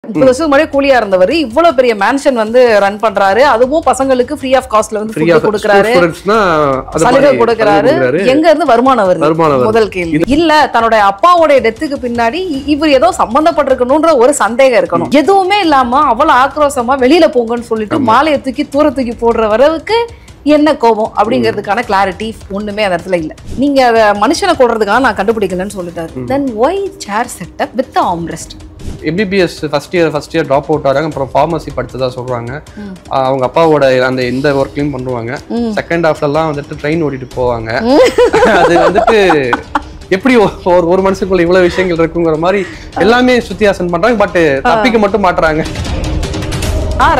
30 வருஷத்துக்கு முன்னாடி கூலியா இருந்தவர் இவ்வளவு பெரிய மேன்ஷன் வந்து ரன் பண்றாரு. அதுவும் பசங்களுக்கு ஃப்ரீ ஆஃப் காஸ்ட்ல வந்து ஃபுட் கொடுக்கறாரு, சலுகை கொடுக்கறாரு. எங்க இருந்து வருமானம் வருது? முதல் கேள்வி. இல்ல தன்னோட அப்பாவோட டெத்துக்கு பின்னாடி இவர் ஏதோ சம்பந்தப்பட்டிருக்கணும்ன்ற ஒரு சந்தேகம் இருக்கணும். எதுவுமே இல்லாம அவ்வளவு ஆக்ரோஷமா வெளியில போங்கன்னு சொல்லிட்டு மாலையை தூக்கி தூக்கி போடுற வரவுக்கு என்ன கோபம் அப்படிங்கிறதுக்கான கிளாரிட்டி ஒண்ணுமே அந்த இடத்துல இல்ல. நீங்க அத மனுஷனை கொல்றதுக்காக நான் கண்டுபிடிக்கலன்னு சொல்லிட்டாரு. Then why chair setup with armrest? MBBS first year drop out ஆகிறாங்க. அப்புறம் ஃபார்மசி படிச்சதா சொல்றாங்க. அவங்க அப்பாவோட அந்த எந்த ஒர்க்லையும் பண்ணுவாங்க. செகண்ட் ஹாஃப்லாம் வந்துட்டு ட்ரெயின் ஓட்டிட்டு போவாங்க. அது வந்துட்டு எப்படி ஒரு மனுஷனுக்குள்ள இவ்வளவு விஷயங்கள் இருக்குங்கிற மாதிரி எல்லாமே சுத்தியாசன் பண்றாங்க. பட் தப்பிக்க மட்டும் மாட்டுறாங்க.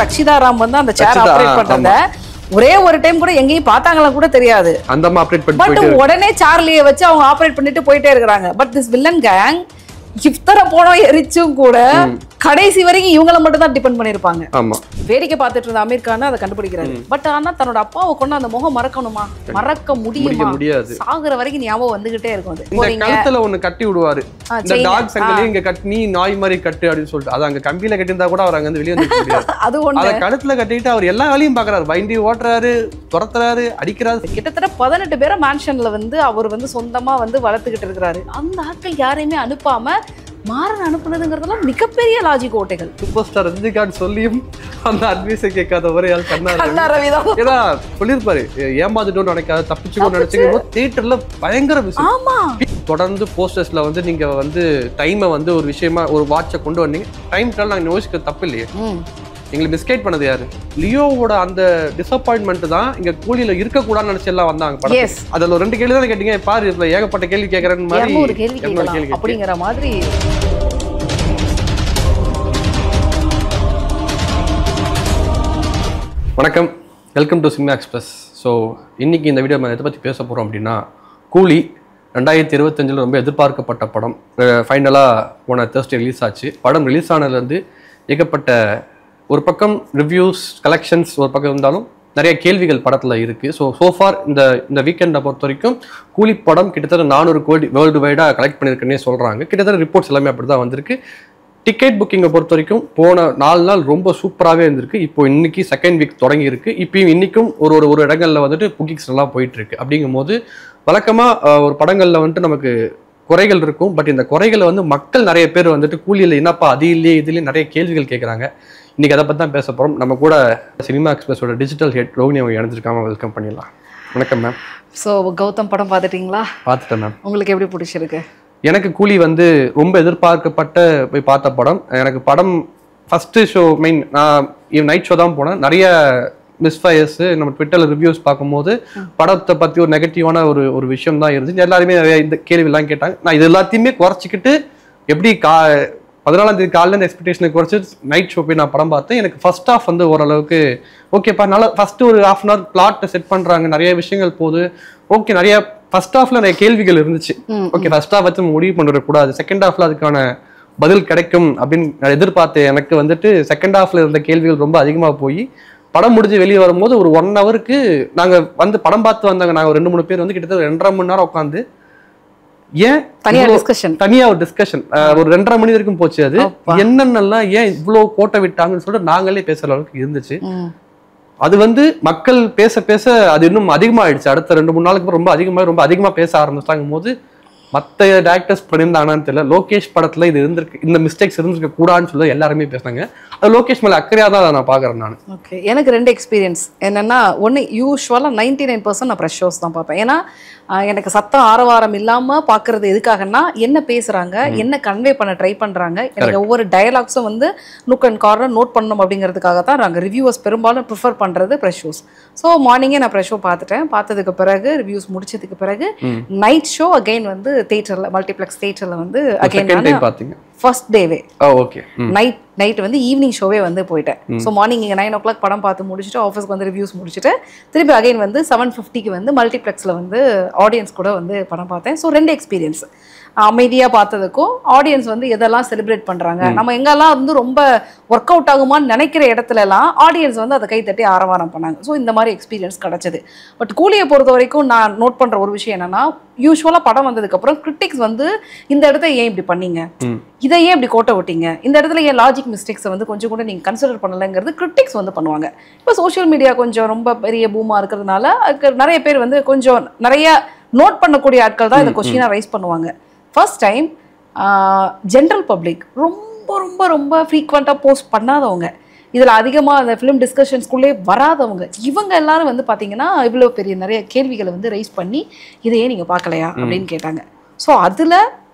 ரக்ஷிதா ராம் வந்து அந்த சேர் ஆபரேட் பண்றத ஒரே ஒரு டைம் கூட எங்கேயும் பார்த்தாங்களா கூட தெரியாது. அந்த ஆபரேட் பண்ணி பட் உடனே சார்லியை வச்சு அவங்க ஆபரேட் பண்ணிட்டு போயிட்டே இருக்காங்க. பட் திஸ் வில்லன் கேங் இஃப்தர போனோம் எரிச்சும் கூட கடைசி வரைக்கும் இவங்களை மட்டும் தான் டிபெண்ட் பண்ணிருப்பாங்க. வேடிக்கை பார்த்துட்டு இருந்த அமீர் கான் அதை கண்டுபிடிக்கிறாரு. பட் ஆனா தன்னோட அப்பாவை கொண்டு அந்த முகம் மறக்கணுமா? மறக்க முடியாது. சாகுற வரைக்கும் ஞாபகம் வந்துகிட்டே இருக்கும். இந்த கழுத்துல ஒண்ணு கட்டி விடுவாரு. இந்த டாக் சங்கிலி இங்க கட்டி நீ நாய் மாதிரி கட்டு அப்படின்னு சொல்லிட்டு அது அங்க கம்பியில கட்டியிருந்தா கூட அவர் அங்க வந்து வெளியே வந்து முடியாது. அது ஒண்ணு அத கழுத்துல கட்டிட்டு அவர் எல்லா வேலையும் பாக்குறாரு. வண்டி ஓட்டுறாரு, துரத்துறாரு, அடிக்கிறாரு. கிட்டத்தட்ட 18 பேரை மேன்ஷன்ல வந்து அவர் வந்து சொந்தமா வந்து வளர்த்துக்கிட்டு இருக்கிறாரு. அந்த ஆட்கள் யாரையுமே அனுப்பாம மாறன் அனுப்புனதுங்கிறதெல்லாம் மிகப்பெரிய லாஜிக் ஓட்டைகள். சூப்பர் ஸ்டார் ரஜினிகாந்த் சொல்லியும் அந்த அட்வைஸை கேட்காத ஒரே ஆள் கண்ணா ரவிதான். ஏன்னா சொல்லியிருப்பாரு, ஏமாந்துட்டோன்னு நினைக்காத, தப்பிச்சுக்கோன்னு நினைச்சீங்க. தியேட்டர்ல பயங்கர விஷயம். தொடர்ந்து போஸ்டர்ஸ்ல வந்து நீங்க வந்து டைமை வந்து ஒரு விஷயமா ஒரு வாட்சை கொண்டு வந்தீங்க. டைம் டால் நாங்கள் யோசிக்க தப்பு இல்லையே. எங்களை மிஸ்கைட் பண்ணது யாரு? லியோவோட அந்த டிசப்பாயின்மெண்ட் தான் இங்க கூலியில இருக்கக்கூடாதுன்னு நினைச்சு எல்லாம் வந்தாங்க. அதுல 2 கேள்வி தான் கேட்டீங்க. பாரு இதுல ஏகப்பட்ட கேள்வி கேட்கறேன்னு மாதிரி அப்படிங்கிற மாதிரி. வணக்கம், welcome to cinema express. So இன்னைக்கு இந்த வீடியோ எதை பற்றி பேச போகிறோம் அப்படின்னா, கூலி 2025 ரொம்ப எதிர்பார்க்கப்பட்ட படம். ஃபைனலாக போன தேர்ஸ்டே ரிலீஸ் ஆச்சு. படம் ரிலீஸ் ஆனதுலேருந்து ஏகப்பட்ட ஒரு பக்கம் ரிவ்யூஸ் கலெக்ஷன்ஸ் ஒரு பக்கம் இருந்தாலும் நிறைய கேள்விகள் படத்தில் இருக்குது. சோஃபார் இந்த வீக்கெண்டை பொறுத்த வரைக்கும் கூலி படம் கிட்டத்தட்ட 400 கோடி வேர்ல்டு வைடாக கலெக்ட் பண்ணியிருக்குன்னே சொல்கிறாங்க. கிட்டத்தட்ட ரிப்போர்ட்ஸ் எல்லாமே அப்படி தான் வந்திருக்கு. டிக்கெட் புக்கிங்கை பொறுத்த வரைக்கும் போன 4 நாள் ரொம்ப சூப்பராகவே இருந்திருக்கு. இப்போ இன்னைக்கு செகண்ட் வீக் தொடங்கியிருக்கு. இப்பயும் இன்னைக்கும் ஒரு இடங்களில் வந்துட்டு புக்கிங்ஸ் எல்லாம் போயிட்டு இருக்கு. அப்படிங்கும் போது வழக்கமாக ஒரு படங்களில் வந்துட்டு நமக்கு குறைகள் இருக்கும். பட் இந்த குறைகளை வந்து மக்கள் நிறைய பேர் வந்துட்டு கூலியில் என்னப்பா அது இல்லையே இதுலேயே நிறைய கேள்விகள் கேட்குறாங்க. இன்னைக்கு அதை பற்றி தான் பேச போகிறோம். நம்ம கூட சினிமா எக்ஸ்பிரஸோட டிஜிட்டல் ஹெட் ரோகினி அவங்க இணைஞ்சிருக்காம வெல்கம் பண்ணிடலாம். வணக்கம் மேம். ஸோ கௌதம் படம் பார்த்துட்டீங்களா? பார்த்துட்டேன் மேம். உங்களுக்கு எப்படி பிடிச்சிருக்கு? எனக்கு கூலி வந்து ரொம்ப எதிர்பார்க்கப்பட்ட போய் பார்த்த படம். எனக்கு படம் ஃபஸ்ட்டு ஷோ நான் நைட் ஷோ தான் போனேன். நிறைய மிஸ்ஃபயர்ஸ் நம்ம ட்விட்டரில் ரிவ்யூஸ் பார்க்கும்போது படத்தை பற்றி ஒரு நெகட்டிவான ஒரு விஷயம் தான் இருந்துச்சு. எல்லாருமே நிறைய இந்த கேள்வியெல்லாம் கேட்டாங்க. நான் இது எல்லாத்தையுமே குறைச்சிக்கிட்டு எப்படி 14ஆம் தேதி காலையில் இந்த எக்ஸ்பெக்டேஷனை குறைச்சி நைட் ஷோ போய் நான் படம் பார்த்தேன். எனக்கு ஃபர்ஸ்ட் ஹாஃப் வந்து ஓரளவுக்கு ஓகேப்பா, நல்லா ஃபர்ஸ்ட் ஒரு ½ அன் ஹவர் பிளாட்டை செட் பண்ணுறாங்க, நிறைய விஷயங்கள் போகுது. ஓகே, நிறைய ஃபர்ஸ்ட் ஹாஃப்ல நிறைய கேள்விகள் இருந்துச்சு. ஓகே, ஃபர்ஸ்ட் ஹாஃப் வச்சு முடிவு பண்ணிடக்கூடாது, செகண்ட் ஹாஃப்ல அதுக்கான பதில் கிடைக்கும் அப்படின்னு நான் எதிர்பார்த்தேன். எனக்கு வந்துட்டு செகண்ட் ஹாஃப்ல இருந்த கேள்விகள் ரொம்ப அதிகமாக போய் படம் முடிஞ்சு வெளியே வரும்போது ஒரு 1 ஹவருக்கு நாங்கள் வந்து படம் பார்த்து வந்தாங்க. நாங்கள் 2-3 பேர் வந்து கிட்டத்தட்ட 2.5 மணி நேரம் உட்காந்து ஏன் தனியா ஒரு டிஸ்கஷன் ஒரு 2.5 மணி வரைக்கும் போச்சு. அது என்னென்னலாம் ஏன் இவ்வளவு கோட்டை விட்டாங்கன்னு சொல்லிட்டு நாங்களே பேசுற அளவுக்கு இருந்துச்சு. அது வந்து மக்கள் பேச பேச அது இன்னும் அதிகமாயிடுச்சு. அடுத்த 2-3 நாளுக்கு ரொம்ப அதிகமா பேச ஆரம்பிச்சிட்டாங்கும் போது மற்ற டேரக்டர்ஸ் பண்ணியிருந்தாங்கன்னு தெரியல. லோகேஷ் படத்துல இது இருந்திருக்கு, இந்த மிஸ்டேக்ஸ் இருந்திருக்க கூடாதுன்னு சொல்லி எல்லாருமே பேசினாங்க. அது லோகேஷ் மேல அக்கறையா தான் நான் பாக்குறேன். நான் ஓகே, எனக்கு 2 எக்ஸ்பீரியன்ஸ் என்னன்னா, ஒன்று யூஸ்வலாக 99% நான் ஃப்ரெஷ் ஷோஸ் தான் பார்ப்பேன். ஏன்னா எனக்கு சத்தம் ஆரவாரம் இல்லாமல் பார்க்கறது எதுக்காகன்னா, என்ன பேசுகிறாங்க, என்ன கன்வே பண்ண ட்ரை பண்ணுறாங்க, எனக்கு ஒவ்வொரு டயலாக்ஸும் வந்து நுக் அண்ட் கார்னர் நோட் பண்ணணும் அப்படிங்கிறதுக்காக தான் நாங்கள் ரிவ்யூவர்ஸ் பெரும்பாலும் ப்ரிஃபர் பண்ணுறது ஃப்ரெஷ் ஷோஸ். ஸோ மார்னிங்கே நான் ஃப்ரெஷ் ஷோ பார்த்துட்டேன். பார்த்ததுக்கு பிறகு ரிவ்யூஸ் முடிச்சதுக்கு பிறகு நைட் ஷோ அகைன் வந்து தியேட்டரில் மல்டிப்ளெக்ஸ் தியேட்டரில் வந்து அகைன் பார்த்தீங்க ஃபர்ஸ்ட் டேவே. ஓகே, நைட் வந்து ஈவினிங் ஷோவே வந்து போயிட்டேன். ஸோ மார்னிங் இங்கே 9 o'clock படம் பார்த்து முடிச்சுட்டு ஆஃபீஸ்க்கு வந்து ரிவ்யூஸ் முடிச்சுட்டு திருப்பி அகைன் வந்து 7:50க்கு வந்து மல்டிப்ளெக்ஸில் வந்து ஆடியன்ஸ் கூட வந்து படம் பார்த்தேன். So 2 experience. அமைதியா பார்த்ததுக்கும் ஆடியன்ஸ் வந்து எதெல்லாம் செலிப்ரேட் பண்றாங்க, நம்ம எங்கெல்லாம் வந்து ரொம்ப ஒர்க் அவுட் ஆகுமான்னு நினைக்கிற இடத்துல எல்லாம் ஆடியன்ஸ் வந்து அதை கை தட்டி ஆரவாரம் பண்ணாங்க. ஸோ இந்த மாதிரி எக்ஸ்பீரியன்ஸ் கிடைச்சது. பட் கூலியை பொறுத்த வரைக்கும் நான் நோட் பண்ற ஒரு விஷயம் என்னன்னா, யூஸ்வலா படம் வந்ததுக்கு அப்புறம் கிரிட்டிக்ஸ் வந்து இந்த இடத்த ஏன் இப்படி பண்ணீங்க, இதை ஏன் இப்படி கோட்டை விட்டீங்க, இந்த இடத்துல ஏன் லாஜிக் மிஸ்டேக்ஸை வந்து கொஞ்சம் கூட நீங்க கன்சிடர் பண்ணலைங்கிறது கிரிட்டிக்ஸ் வந்து பண்ணுவாங்க. இப்போ சோஷியல் மீடியா கொஞ்சம் ரொம்ப பெரிய பூமா இருக்கிறதுனால நிறைய பேர் வந்து கொஞ்சம் நிறைய நோட் பண்ணக்கூடிய ஆட்கள் தான் இந்த கொஸ்டினை ரைஸ் பண்ணுவாங்க. ஃபர்ஸ்ட் டைம் ஜென்ரல் பப்ளிக் ரொம்ப ரொம்ப ரொம்ப ஃப்ரீக்வெண்ட்டாக போஸ்ட் பண்ணாதவங்க, இதில் அதிகமாக அந்த ஃபிலிம் டிஸ்கஷன்ஸ்குள்ளே வராதவங்க, இவங்க எல்லாரும் வந்து பார்த்தீங்கன்னா இவ்வளோ பெரிய நிறைய கேள்விகளை வந்து ரைஸ் பண்ணி இதையே நீங்கள் பார்க்கலையா அப்படின்னு கேட்டாங்க. ஸோ அதில்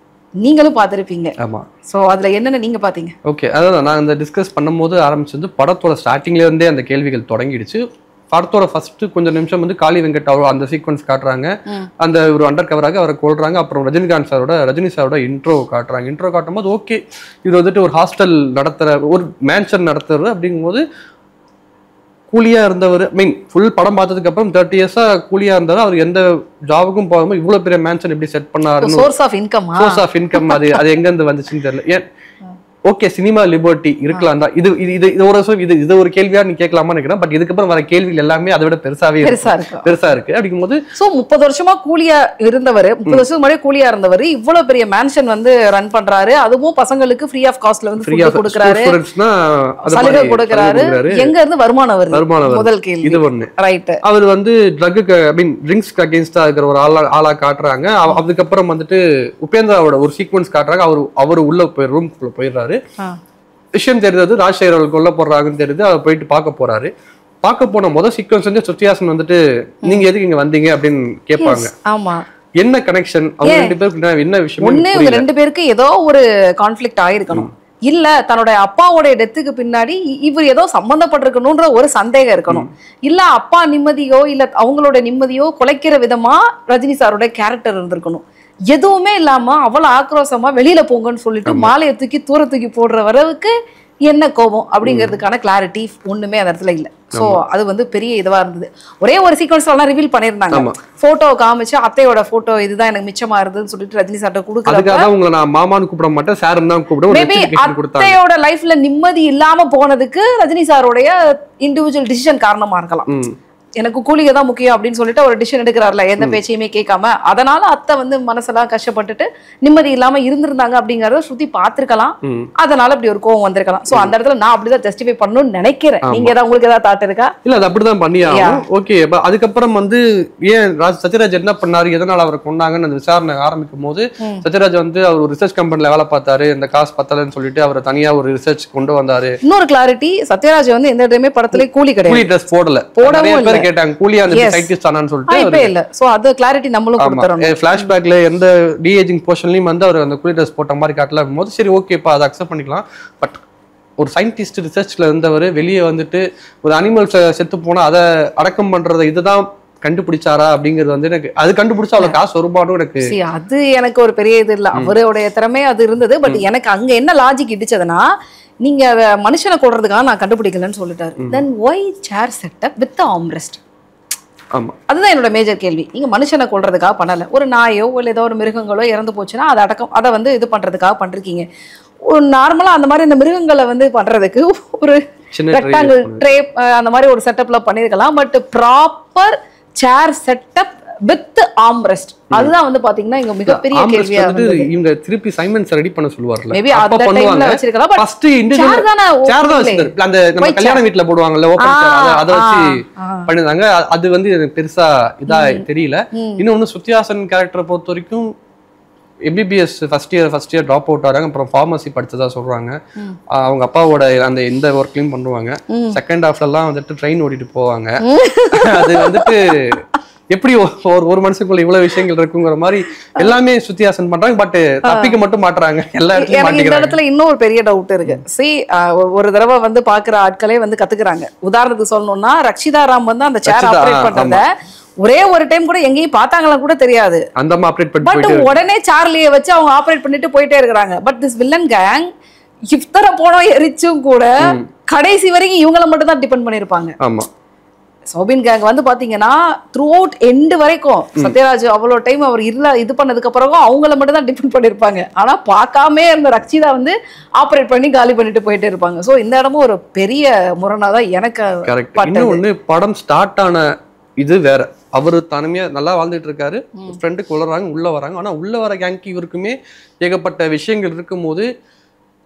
நீங்களும் பார்த்துருப்பீங்க. ஆமாம். ஸோ அதில் என்னென்ன நீங்கள் பார்த்தீங்க? ஓகே, அதான் நான் இந்த டிஸ்கஸ் பண்ணும்போது ஆரம்பிச்சது படத்தோட ஸ்டார்டிங்லேருந்தே அந்த கேள்விகள் தொடங்கிடுச்சு. படத்தோட ஃபர்ஸ்ட் கொஞ்சம் நிமிஷம் வந்து காளி வெங்கட் அவர் அந்த சீக்வன்ஸ் காட்டுறாங்க, அந்த ஒரு அண்டர் கவராக அவரை கொள்றாங்க. அப்புறம் ரஜினி சாரோட இன்ட்ரோ காட்டுறாங்க. இன்ட்ரோ காட்டும் போது ஓகே, இது வந்துட்டு ஒரு ஹாஸ்டல் நடத்துற ஒரு மேன்ஷன் நடத்துறது அப்படிங்கும்போது கூலியா இருந்தவர், மீன் ஃபுல் படம் பார்த்ததுக்கு அப்புறம் 30 இயர்ஸா கூலியா இருந்தாரு. அவர் எந்த ஜாபுக்கும் போகாம இவ்வளவு பெரிய மேன்ஷன் எப்படி செட் பண்ணாரு, சோர்ஸ் ஆஃப் இன்கம் அது எங்க இருந்து வந்துச்சுன்னு தெரியல. ஏன் ஓகே, சினிமா லிபர்ட்டி இருக்கலாம் தான். இது ஒரு கேள்வியா நீ கேட்கலாமா நினைக்கிறேன். பட் இதுக்கப்புறம் வர கேள்விகள் எல்லாமே அதை விட பெருசா இருக்கு. அப்படிங்கும்போது 30 வருஷமா கூலியா இருந்தவர், 30 வருஷம் முன்னாடி கூலியா இருந்தவர் இவ்வளவு பெரிய மேன்ஷன் வந்து ரன் பண்றாரு. அதுவும் பசங்களுக்கு ஃப்ரீ ஆஃப் காஸ்ட்ல வந்து ஃபுட் கொடுக்கறாரு, சலுகை கொடுக்கறாரு. எங்க இருந்து வருமானம் வருது? முதல் கேள்வி இது ஒண்ணு. ரைட். அவர் வந்து ட்ரக்குக்கு ட்ரிங்க்ஸ்க்கு அகைன்ஸ்டா இருக்கிற ஒரு ஆளா காட்டுறாங்க. அதுக்கப்புறம் வந்துட்டு உபேந்திராவோட ஒரு சீக்வன்ஸ் காட்டுறாங்க. அவரு உள்ள ரூம்குள்ள போயிடுறாரு. விஷயம் தெரிஞ்சது ராஜசேகர் அவர்கள் கொல்ல போடுறாங்கன்னு தெரியுது. அவர் போயிட்டு பார்க்க போறாரு. பார்க்க போன முதல் சீக்வன்ஸ் வந்து சுத்தியாசன் வந்துட்டு நீங்க எதுக்கு இங்க வந்தீங்க அப்படின்னு கேட்பாங்க. ஆமா, என்ன கனெக்ஷன் அவங்க ரெண்டு பேருக்கு, என்ன விஷயம்? ஒண்ணு, இவங்க ரெண்டு பேருக்கு ஏதோ ஒரு கான்ஃபிளிக்ட் ஆயிருக்கணும், இல்ல தன்னுடைய அப்பாவோட டெத்துக்கு பின்னாடி இவர் ஏதோ சம்பந்தப்பட்டிருக்கணும்ன்ற ஒரு சந்தேகம் இருக்கணும், இல்ல அப்பா நிம்மதியோ இல்ல அவங்களோட நிம்மதியோ குலைக்கிற விதமா ரஜினி சாரோட கேரக்டர் இருந்திருக்கணும். எதுவுமே இல்லாம அவ்வளவு ஆக்ரோஷமா வெளியில போங்கன்னு சொல்லிட்டு மாலையை தூக்கி தூரத்துக்கு போடுற வரவுக்கு என்ன கோபம் அப்படிங்கிறதுக்கான கிளாரிட்டி ஒண்ணுமே அந்த இடத்துல இல்ல. சோ அது வந்து பெரிய இதுவா இருந்தது. ஒரே ஒரு சீக்வன்ஸ் எல்லாம் ரிவீல் பண்ணிருந்தாங்க. போட்டோ காமிச்சு அத்தையோட போட்டோ இதுதான் எனக்கு மிச்சமா இருந்ததுன்னு சொல்லிட்டு ரஜினி சார்ட்ட கொடுக்கறதுக்காக உங்களை நான் மாமான்னு கூப்பிட மாட்டேன், சார் தான் கூப்பிடுவேன். மேபி அத்தையோட லைஃப்ல நிம்மதி இல்லாம போனதுக்கு ரஜினி சாரோடைய இண்டிவிஜுவல் டிசிஷன் காரணமா இருக்கலாம். எனக்கு கூலிகை தான் முக்கியம் அப்படின்னு சொல்லிட்டு ஒரு டிசிஷன் எடுக்கிறாருல, எந்த பேச்சையுமே கேட்காம. அதனால அத்தை வந்து மனசெல்லாம் கஷ்டப்பட்டுட்டு நிம்மதி இல்லாம இருந்திருந்தாங்க அப்படிங்கறத சுத்தி பார்த்திருக்கலாம். அதனால அப்படி ஒரு கோவம் வந்திருக்கலாம். சோ அந்த இடத்துல நான் அப்படிதான் ஜஸ்டிஃபை பண்ணணும்னு நினைக்கிறேன். நீங்க ஏதாவது உங்களுக்கு ஏதாவது தாட் இருக்கா? இல்ல, அது அப்படிதான் பண்ணியாகும். ஓகே, அதுக்கப்புறம் வந்து ஏன் சத்யராஜ் என்ன பண்ணாரு, எதனால அவரை கொண்டாங்கன்னு அந்த விசாரணை ஆரம்பிக்கும் போது சத்யராஜ் வந்து அவர் ஒரு ரிசர்ச் கம்பெனில வேலை பார்த்தாரு, இந்த காசு பத்தலன்னு சொல்லிட்டு அவரை தனியா ஒரு ரிசர்ச் கொண்டு வந்தாரு. இன்னொரு கிளாரிட்டி, சத்யராஜ் வந்து எந்த இடமே படத்துல கூலி கிடையாது, கூலி ட்ரெஸ் போடவும் கேட்டாங்க, கூலியா அந்த சயின்டிஸ்ட் ஆனான்னு சொல்லிட்டு இல்ல. சோ அது கிளாரிட்டி நம்மளும் கொடுத்துறோம். ஃபிளாஷ்பேக்ல எந்த டி-ஏஜிங் போர்ஷன்லயும் வந்து அவர் அந்த கூலி ட்ரெஸ் போட்ட மாதிரி காட்டலாம் போது சரி ஓகேப்பா, அதை அக்செப்ட் பண்ணிக்கலாம். பட் ஒரு சயின்டிஸ்ட் ரிசர்ச்ல இருந்தவர் வெளியே வந்துட்டு ஒரு அனிமல்ஸ் செத்து போனா அதை அடக்கம் பண்றதை இதுதான் கண்டுபிடிச்சாரா அப்படிங்கிறது வந்து எனக்கு அது கண்டுபிடிச்சா அவ்வளவு காசு வருமானம் எனக்கு அது எனக்கு ஒரு பெரிய இது இல்ல. அவருடைய திறமை அது இருந்தது. பட் எனக்கு அங்க என்ன லாஜிக் இடிச்சதுன்னா, நீங்க மனுஷனை கொள்றதுக்காக நான் கண்டுபிடிக்கலன்னு சொல்லிட்டாரு. Then why chair setup with armrest? அதுதான் என்னோட மேஜர் கேள்வி. நீங்க மனுஷனை கொள்றதுக்காக பண்ணல, ஒரு நாயோ இல்ல ஏதோ ஒரு மிருகங்களோ இறந்து போச்சுன்னா அதை அடக்கம் அதை வந்து இது பண்றதுக்காக பண்றீங்க. ஒரு நார்மலா அந்த மாதிரி இந்த மிருகங்களை வந்து பண்றதுக்கு ஒரு ரெக்டாங்கிள் ட்ரே அந்த மாதிரி ஒரு செட்டப்ல பண்ணிருக்கலாம். But proper chair setup with armrest, அதுதான் வந்து பாத்தீங்கன்னா இங்க மிகப்பெரிய கேள்வியா இருந்தது. இவங்க திருப்பி சைமன்ஸ் ரெடி பண்ண சொல்லுவார்ல, மேபி அந்த டைம்ல வச்சிருக்கலாம். பட் ஃபர்ஸ்ட் இண்டிவிஜுவல் சேர் தான் வச்சிருக்காங்க. அந்த நம்ம கல்யாண வீட்ல போடுவாங்கல ஓபன் சேர், அத வச்சு பண்ணிருந்தாங்க. அது வந்து எனக்கு பெருசா இதா தெரியல. இன்னொன்னு சுத்தியாசன் கேரக்டரை பொறுத்த வரைக்கும் MBBS first year drop out ஆறாங்க. அப்புறம் ஃபார்மசி படிச்சதா சொல்றாங்க. அவங்க அப்பாவோட அந்த எந்த ஒர்க்லையும் பண்ணுவாங்க. செகண்ட் ஹாஃப்ல எல்லாம் வந்துட்டு ட்ரெயின் ஓட்டிட்டு போவாங்க. அது வந்துட்டு எப்படி ஒரு மனுஷனுக்குள்ள இவ்வளவு விஷயங்கள் இருக்குங்கிற மாதிரி எல்லாமே சுத்தியாசன் பண்றாங்க. பட் தப்பிக்க மட்டும் மாட்டுறாங்க எல்லா இடத்துலயும். இந்த இடத்துல இன்னொரு பெரிய டவுட் இருக்கு. ஒரு தடவை வந்து பாக்குற ஆட்களே வந்து கத்துக்கிறாங்க. உதாரணத்துக்கு சொல்லணும்னா, ரக்ஷிதா ராம் வந்து அந்த சேர் ஆபரேட் பண்றத ஒரே ஒரு டைம் கூட எங்கேயும் பார்த்தாங்களா கூட தெரியாது. பட் உடனே சார்லியை வச்சு அவங்க ஆபரேட் பண்ணிட்டு போயிட்டே இருக்கிறாங்க. பட் திஸ் வில்லன் கேங் இத்தனை போனோம் எரிச்சும் கூட கடைசி வரைக்கும் இவங்களை மட்டும் தான் டிபெண்ட் பண்ணிருப்பாங்க. சௌபின் கேங் வந்து பாத்தீங்கன்னா த்ரூ அவுட் எண்டு வரைக்கும் சத்யராஜ் அவ்வளோ டைம் அவர் இது பண்ணதுக்கு அப்புறம் அவங்கள மட்டும் தான் டிபெண்ட் பண்ணிருப்பாங்க. ஆனா பார்க்காம இருந்த ரக்ஷிதா வந்து ஆப்ரேட் பண்ணி காலி பண்ணிட்டு போயிட்டே இருப்பாங்க. ஸோ இந்த இடமும் ஒரு பெரிய முரணாதான் எனக்கு. இன்னொன்னு படம் ஸ்டார்ட் ஆன இது வேற, அவரு தனிமையா நல்லா வாழ்ந்துட்டு இருக்காரு, ஃப்ரெண்டுக்கு உள்ள வராங்க. ஆனா உள்ள வர கேங்க்கு இவருக்குமே ஏகப்பட்ட விஷயங்கள் இருக்கும் போது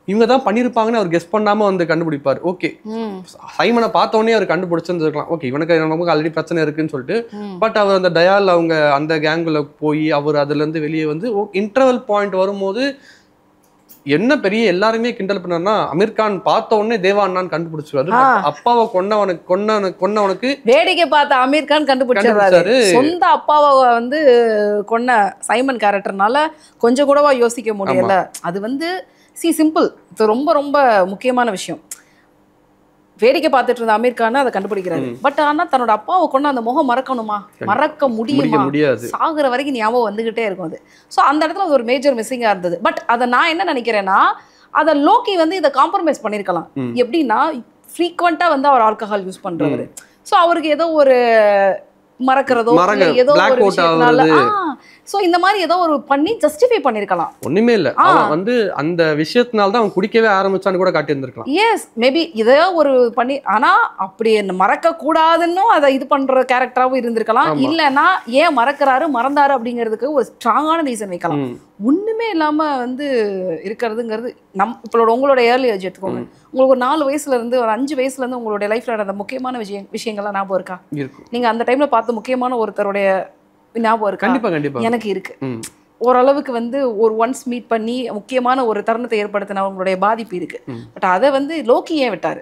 இவங்க தான் பண்ணிருப்பாங்கன்னு அவர் கெஸ் பண்ணாம வந்து கண்டுபிடிப்பாரு. ஓகே, சைமனை பார்த்தோன்னே அவர் கண்டுபிடிச்சிருந்துருக்கலாம். ஓகே, இவனுக்கு நமக்கு ஆல்ரெடி பிரச்சனை இருக்குன்னு சொல்லிட்டு. பட் அவர் அந்த டயால் அவங்க அந்த கேங்குல போய் அவர் அதுல இருந்து வெளியே வந்து இன்டர்வல் பாயிண்ட் வரும்போது என்ன பெரிய எல்லாருமே கிண்டல் பண்ணா, அமீர் கான் பார்த்த உடனே தேவா அண்ணான்னு கண்டுபிடிச்சிருவாரு. அப்பாவை கொன்னவனுக்கு வேடிக்கை பார்த்த அமீர் கான் கண்டுபிடிச்சாரு. சொந்த அப்பாவை வந்து கொன்ன சைமன் கேரக்டர்னால கொஞ்சம் கூடவா யோசிக்க முடியல. அது வந்து சிம்பிள். இது ரொம்ப ரொம்ப முக்கியமான விஷயம். வேடிக்கை பார்த்துட்டு இருந்த அமீர் கான் அதை கண்டுபிடிக்கிறாரு. பட் ஆனா தன்னோட அப்பாவை கொண்டு அந்த முகம் மறக்கணுமா? மறக்க முடியுமா? சாகுற வரைக்கும் ஞாபகம் வந்துகிட்டே இருக்கும் அது. ஸோ அந்த இடத்துல அது ஒரு மேஜர் மிஸ்ஸிங்கா இருந்தது. பட் அதை நான் என்ன நினைக்கிறேன்னா, அதை லோக்கி வந்து இதை காம்ப்ரமைஸ் பண்ணிருக்கலாம். எப்படின்னா, ஃப்ரீக்வெண்டா வந்து அவர் ஆல்கஹால் யூஸ் பண்றவரு. ஸோ அவருக்கு ஏதோ ஒரு மறக்கிறதோ ஏதோ ஒரு விஷயத்தினால சோ இந்த மாதிரி ஏதோ ஒரு பண்ணி ஜஸ்டிஃபை பண்ணிருக்கலாம். ஒண்ணுமே இல்ல, அவன் வந்து அந்த விஷயத்தினால தான் அவன் குடிக்கவே ஆரம்பிச்சான்னு கூட காட்டி இருந்திருக்கலாம். எஸ், மேபி இதோ ஒரு பண்ணி, ஆனா அப்படி மறக்க கூடாதுன்னு அதை இது பண்ற கேரக்டராவும் இருந்திருக்கலாம். இல்லைன்னா ஏன் மறந்தாரு அப்படிங்கிறதுக்கு ஒரு ஸ்ட்ராங்கான ரீசன் வைக்கலாம். ஒண்ணுமே இல்லாம வந்து இருக்கிறதுங்கிறது இப்போட உங்களோட ஏர்லி ஏஜ் எடுத்துக்கோங்க. உங்களுக்கு ஒரு 4 வயசுல இருந்து ஒரு 5 வயசுல இருந்து உங்களுடைய லைஃப்ல நடந்த முக்கியமான விஷயங்கள்லாம் ஞாபகம் இருக்கா? நீங்க அந்த டைம்ல பார்த்த முக்கியமான ஒருத்தருடைய ஞாபகம் இருக்கா? கண்டிப்பா எனக்கு இருக்கு. ஓரளவுக்கு வந்து ஒரு ஒன்ஸ் மீட் பண்ணி முக்கியமான ஒரு தருணத்தை ஏற்படுத்தின அவங்களுடைய பாதிப்பு இருக்கு. பட் அதை வந்து லோக்கி ஏன் விட்டாரு?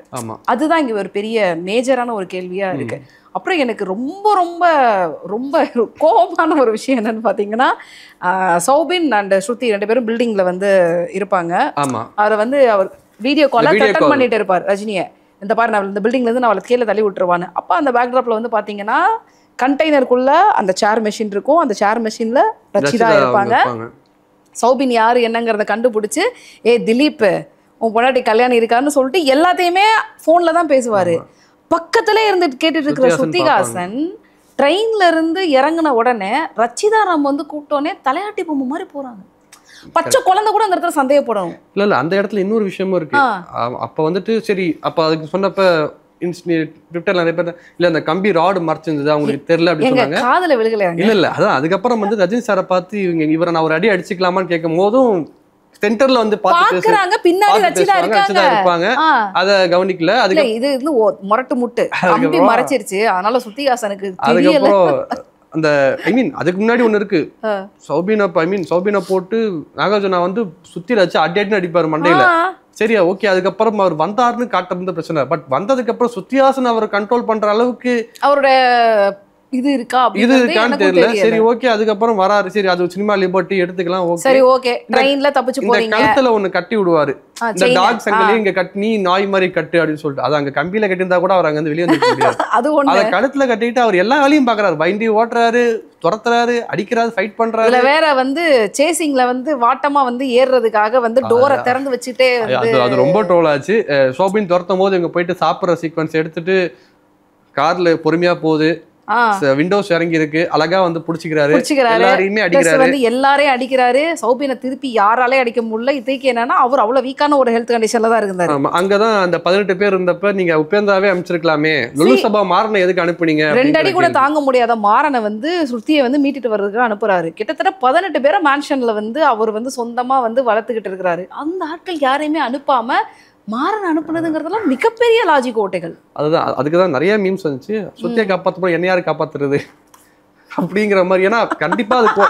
அதுதான் இங்க ஒரு பெரிய மேஜரான ஒரு கேள்வியா இருக்கு. அப்புறம் எனக்கு ரொம்ப ரொம்ப ரொம்ப கோபமான ஒரு விஷயம் என்னன்னு பாத்தீங்கன்னா, சௌபின் அண்ட் ஸ்ருதி 2 பேரும் பில்டிங்ல வந்து இருப்பாங்க. அவரை வந்து அவர் வீடியோ கால கட் பண்ணிட்டு இருப்பார் ரஜினியை. இந்த பாரு, நான் இந்த பில்டிங்ல இருந்து நான் அவளை கீழே தள்ளி விட்டுருவான்னு. அப்ப அந்த பேக்ராப்ல வந்து பாத்தீங்கன்னா கண்டெய்னருக்குள்ள அந்த சேர் மெஷின் இருக்கும். அந்த சேர் மெஷின்ல ரச்சிதா இருப்பாங்க. சௌபின் யாரு என்னங்கிறத கண்டுபிடிச்சு, திலீப் உன் பொண்டாட்டி கல்யாணம் இருக்காருன்னு சொல்லிட்டு எல்லாத்தையுமே போன்ல தான் பேசுவாரு. பக்கத்துல இருந்து கேட்டுட்டு இருக்கிற ஸ்ருதிஹாசன் ட்ரெயின்ல இருந்து இறங்கின உடனே ரச்சிதா ராம் வந்து கூப்பிட்டோன்னே தலையாட்டி பொம்மை மாதிரி போறாங்க. பச்சை குழந்தை கூட அந்த இடத்துல சந்தேகப்படணும். இல்ல அந்த இடத்துல இன்னொரு விஷயமும் இருக்கு. அப்ப வந்துட்டு சரி, அப்ப அதுக்கு சொன்னப்ப ட்விட்டர்ல நிறைய பேர் இல்ல அந்த கம்பி ராடு மறைச்சிருந்தது அவங்களுக்கு தெரியல அப்படின்னு சொன்னாங்க. காதுல விழுகலையா? இல்ல அதான் அதுக்கப்புறம் வந்து ரஜினி சாரை பார்த்து இவரை நான் ஒரு அடி அடிச்சுக்கலாமான்னு கேட்கும் போதும் சென்டர்ல வந்து பாக்குறாங்க, பின்னாடி ரச்சிதா இருப்பாங்க. அத கவனிக்கல. அதுக்கு இது முரட்டு முட்டு கம்பி மறைச்சிருச்சு. அதனால ஸ்ருதிஹாசனுக்கு தெரியல. அந்த அதுக்கு முன்னாடி ஒண்ணு இருக்கு. சௌபினா போட்டு நாகார்ஜுனா வந்து சுத்தி வச்சு அடி அடிப்பாரு மண்டையில. சரியா, ஓகே. அதுக்கப்புறம் அவர் வந்தாருன்னு காட்டுறது பிரச்சனை. பட் வந்ததுக்கு அப்புறம் ஸ்ருதிஹாசன் அவரை கண்ட்ரோல் பண்ற அளவுக்கு அவரோட இது இருக்கான்னு தெரியல. சரி, ஓகே. அதுக்கப்புறம் வராரு. சரி, அது சினிமா லிபர்ட்டி எடுத்துக்கலாம். சரி, ஓகே. ட்ரெயின்ல தப்பிச்சு போறீங்க. கழுத்துல ஒண்ணு கட்டி விடுவாரு. இந்த டாக் சங்கிலி இங்க கட்டி நாய் மாதிரி கட்டு அப்படின்னு சொல்லிட்டு அது அங்க கம்பியில கட்டியிருந்தா கூட அவர் அங்க வந்து வெளியே வந்து முடியாது. அத கழுத்துல கட்டிட்டு அவர் எல்லா வேலையும் பாக்குறாரு. வண்டி ஓட்டுறாரு, துரத்துறாரு, அடிக்கிறாரு, ஃபைட் பண்றாரு. இதுல வேற வந்து சேசிங்ல வந்து வாட்டமா வந்து ஏறுறதுக்காக வந்து டோரை திறந்து வச்சுட்டே அது ரொம்ப ட்ரோல் ஆச்சு. சோபின் துரத்தும் போது இங்க போயிட்டு சாப்பிடுற சீக்வன்ஸ் எடுத்துட்டு கார்ல பொறுமையா போகுது. விண்டோஸ் இறங்கி இருக்கு, அழகா வந்து புடிச்சுக்கிறாரு, எல்லாரையுமே அடிக்கிறாரு, வந்து எல்லாரையும் அடிக்கிறாரு. சௌபினை திருப்பி யாராலே அடிக்க முடியல. இதுக்கு என்னன்னா அவர் அவ்வளவு வீக்கான ஒரு ஹெல்த் கண்டிஷன்ல தான் இருந்தாரு. அங்கதான் அந்த 18 பேர் இருந்தப்ப நீங்க உபேந்திராவே அனுப்பிச்சிருக்கலாமே, லுலு சபா மாறனை எதுக்கு அனுப்புனீங்க? 2 அடி கூட தாங்க முடியாத மாறனை வந்து ஸ்ருதியை வந்து மீட்டிட்டு வர்றதுக்கு அனுப்புறாரு. கிட்டத்தட்ட 18 பேரை மேன்ஷன்ல வந்து அவர் வந்து சொந்தமா வந்து வளர்த்துக்கிட்டு இருக்கிறாரு. அந்த ஆட்கள் யாரையுமே அனுப்பாம மாறன் அனுப்புனதுங்கிறதுலாம் மிகப்பெரிய லாஜிக் ஓட்டைகள். அதுதான், அதுக்குதான் நிறைய மீம்ஸ் வந்துச்சு. சுத்தியை காப்பாற்ற என்ன யாரு காப்பாத்துறது அப்படிங்கிற மாதிரி. ஏன்னா கண்டிப்பா அது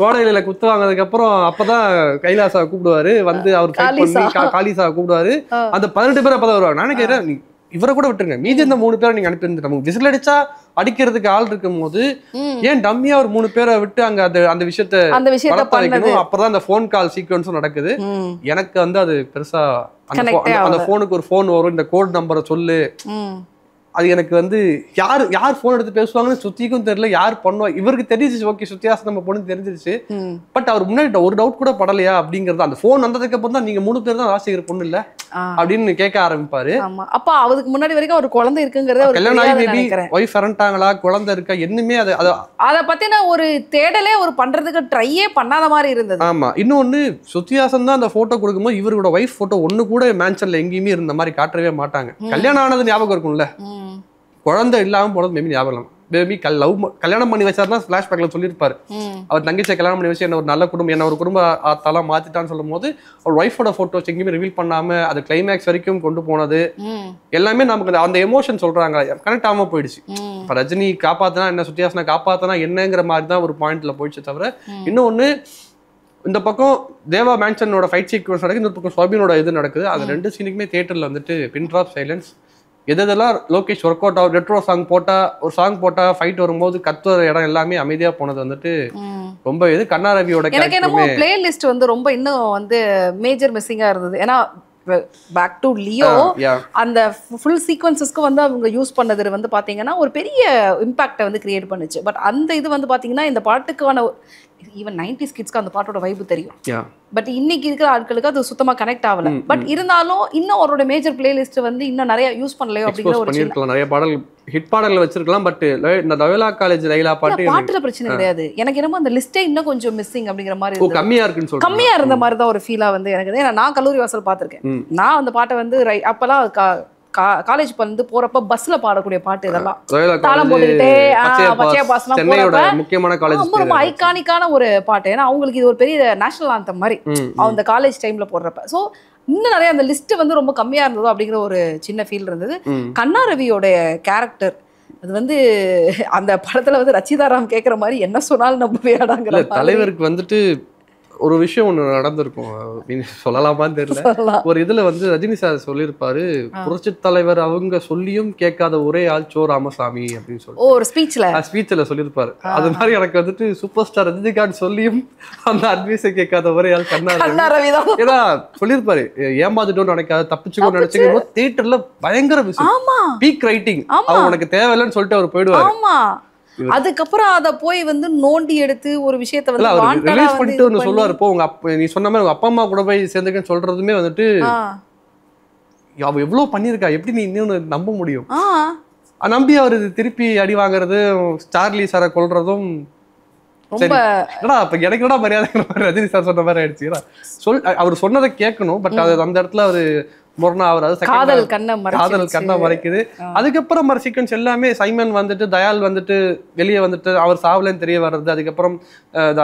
கோடையில குத்து வாங்கினதுக்கு அப்புறம் அப்பதான் கைலாசாவை கூப்பிடுவாரு வந்து அவர் காளிசாவை கூப்பிடுவாரு. அந்த 18 பேர் அப்பதான் வருவாங்க. நான் கேட்கிறேன், இவரை கூட விட்டுருங்க, மீதி இந்த 3 பேரை நீங்க அனுப்பி நமக்கு விசில் அடிச்சா அடிக்கிறதுக்கு ஆள் இருக்கும் போது ஏன் டம்மியா ஒரு 3 பேரை விட்டு அங்க அந்த விஷயத்த வைக்கணும்? அப்பதான் அந்த போன் கால் சீக்வன்ஸும் நடக்குது. எனக்கு வந்து அது பெருசா அந்த போனுக்கு ஒரு போன் வரும், இந்த கோட் நம்பரை சொல்லு. அது எனக்கு வந்து யார் போன் எடுத்து பேசுவாங்கன்னு சுத்திக்கும் தெரியல, யார் பண்ணுவா. இவருக்கு தெரிஞ்சிச்சு, ஓகே சுத்தியாசம் நம்ம பொண்ணு தெரிஞ்சிருச்சு. பட் அவர் முன்னாடி ஒரு டவுட் கூட படலையா அப்படிங்கறது. அந்த போன் வந்ததுக்கு அப்புறம் தான் நீங்க 3 பேர் தான் ராசிகர் பொண்ணு இல்ல அப்படின்னு கேட்க ஆரம்பிப்பாரு. ஆமா, அப்ப அதுக்கு முன்னாடி வரைக்கும் ஒரு குழந்தை இருக்குங்கறத ஒரு கல்யாணம் ஆகி மேபி வைஃப் இறந்துட்டாங்களா, குழந்தை இருக்கா, என்னமே அத பத்தின ஒரு தேடலே ஒரு பண்றதுக்கு ட்ரையே பண்ணாத மாதிரி இருந்தது. ஆமா. இன்னொன்னு சுத்தியாசம் தான் அந்த போட்டோ கொடுக்கும்போது இவரோட வைஃப் போட்டோ ஒண்ணு கூட மேன்ஷன்ல எங்கேயுமே இருந்த மாதிரி காட்டவே மாட்டாங்க. கல்யாணம் ஆனது ஞாபகம் இருக்கும்ல, குழந்தை இல்லாம போனது மேபி ஞாபகம். பேபி கல்யாணம் பண்ணி வச்சாருன்னா ஃபிளாஷ்பேக்ல சொல்லியிருப்பாரு, அவர் தங்கச்சியை கல்யாணம் பண்ணி வச்சு என்ன ஒரு நல்ல குடும்பம், என்ன ஒரு குடும்ப ஆத்தாலாம் மாத்திட்டான்னு சொல்லும் போது அவர் ஒய்ஃபோட போட்டோஸ் எங்கேயுமே ரிவீல் பண்ணாம அது கிளைமேக்ஸ் வரைக்கும் கொண்டு போனது எல்லாமே நமக்கு அந்த எமோஷன் சொல்றாங்க கனெக்ட் ஆகாம போயிடுச்சு. இப்ப ரஜினி காப்பாத்தினா என்ன, சுத்தியாசனா காப்பாத்தினா என்னங்கிற மாதிரி தான் ஒரு பாயிண்ட்ல போயிடுச்சு தவிர. இன்னொன்னு, இந்த பக்கம் தேவா மேன்ஷனோட ஃபைட் சீக்வன்ஸ் நடக்குது, இந்த பக்கம் சோபினோட இது நடக்குது. அது ரெண்டு சீனுக்குமே தியேட்டர்ல வந்துட்டு பின் ட்ராப் சைலன்ஸ். எதெல்லாம் லோகேஷ் ஒர்க் அவுட் ஆகும், ரெட்ரோ சாங் போட்டா, ஒரு சாங் போட்டா ஃபைட் வரும்போது கத்துற இடம் எல்லாமே அமைதியா போனது வந்துட்டு ரொம்ப இது. கண்ணா ரவியோட எனக்கு என்னமோ பிளேலிஸ்ட் வந்து ரொம்ப இன்னும் வந்து மேஜர் மிஸ்ஸிங்கா இருந்தது. ஏன்னா பேக் டு லியோ அந்த ஃபுல் சீக்வன்சஸ்க்கு வந்து அவங்க யூஸ் பண்ணது வந்து பாத்தீங்கன்னா ஒரு பெரிய இம்பாக்டை வந்து கிரியேட் பண்ணுச்சு. பட் அந்த இது வந்து பாத்தீங்கன்னா இந்த பாட்டுக்கான ஈவன் 90s கிட்ஸ்க்கு அந்த பாட்டோட வைப்பு தெரியும். பட் இன்னைக்கு இருக்கிற ஆட்களுக்கு அது சுத்தமா கனெக்ட் ஆகல. பட் இருந்தாலும் இன்னும் அவரோட மேஜர் பிளேலிஸ்ட் வந்து இன்னும் நிறைய யூஸ் பண்ணலையோ அப்படிங்கிற ஒரு பண்ணிருக்கலாம். நிறைய பாடல் ஹிட் பாடல்கள் வச்சிருக்கலாம். பட் இந்த லயோலா காலேஜ் லைலா பாட்டு பாட்டுல பிரச்சனை கிடையாது. எனக்கு என்னமோ அந்த லிஸ்டே இன்னும் கொஞ்சம் மிஸ்ஸிங் அப்படிங்கிற மாதிரி கம்மியா இருக்குன்னு சொல்றேன். கம்மியா இருந்த மாதிரி தான் ஒரு ஃபீலா வந்து எனக்கு. ஏன்னா நான் கல்லூரி வாசல் பார்த்திருக்கேன். நான் அந்த பாட்டை வந்து அப்பெல்லாம் காலேஜ் வந்து போறப்ப பஸ்ல பாடக்கூடிய பாட்டு இதெல்லாம் தாளம் போட்டுக்கிட்டே பச்சையா பாஸ்லாம் போறப்ப முக்கியமான காலேஜ் ரொம்ப ஐகானிக்கான ஒரு பாட்டு. ஏன்னா அவங்களுக்கு இது ஒரு பெரிய நேஷனல் ஆந்தம் மாதிரி அந்த காலேஜ் டைம்ல போடுறப்ப. சோ இன்னும் நிறைய அந்த லிஸ்ட் வந்து ரொம்ப கம்மியா இருந்ததோ அப்படிங்கிற ஒரு சின்ன ஃபீல் இருந்தது. கண்ணா ரவியோட கேரக்டர் அது வந்து அந்த படத்துல வந்து ரச்சிதாராம் கேட்கற மாதிரி என்ன சொன்னாலும் நம்பவே ஆடாங்கிற தலைவருக்கு வந்துட்டு ஒரு விஷயம் ஒண்ணு நடந்திருக்கும், சொல்லலாமான்னு தெரியல. ஒரு இதுல வந்து ரஜினி சார் சொல்லியிருப்பாரு, புரட்சி தலைவர் அவங்க சொல்லியும் கேட்காத ஒரே ஆள் சோ ராமசாமி அப்படின்னு சொல்லி ஒரு ஸ்பீச்ல சொல்லியிருப்பாரு. அது மாதிரி எனக்கு வந்துட்டு சூப்பர் ஸ்டார் ரஜினிகாந்த் சொல்லியும் அந்த அட்வைஸை கேட்காத ஒரே ஆள் கண்ணா ரவி தான். ஏன்னா சொல்லியிருப்பாரு, ஏமாந்துட்டோன்னு நினைக்காத, தப்பிச்சுக்கோ நினைச்சுக்கோ. தியேட்டர்ல பயங்கர பீக் ரைட்டிங், அவங்க உனக்கு தேவையில்லைன்னு சொல்லிட்டு அவர் போயிடுவாரு. அதுக்கப்புறம் அத போய் வந்து நோண்டி எடுத்து ஒரு விஷயத்தை வந்து ரிலீஸ் பண்ணிட்டு ஒன்னு சொல்லுவாரு. இப்போ உங்க நீ சொன்ன மாதிரி உங்க அப்பா அம்மா கூட போய் சேர்ந்துக்கன்னு சொல்றதுமே வந்துட்டு அவ எவ்வளவு பண்ணிருக்கா, எப்படி நீ இன்னும் நம்ப முடியும்? நம்பி அவரு திருப்பி அடி வாங்குறது, சார்லி சாரை கொல்றதும் எனக்கு என்ன மரியாதை ரஜினி சார் சொன்ன மாதிரி ஆயிடுச்சு. அவர் சொன்னதை கேட்கணும். பட் அது அந்த இடத்துல அவரு காதல் கண்ணை மறைக்குது. அதுக்கப்புறம் மறு சீக்வன்ஸ் எல்லாமே சைமன் வந்துட்டு தயால் வந்துட்டு வெளியே வந்துட்டு அவர் சாவலன்னு தெரிய வர்றது, அதுக்கப்புறம்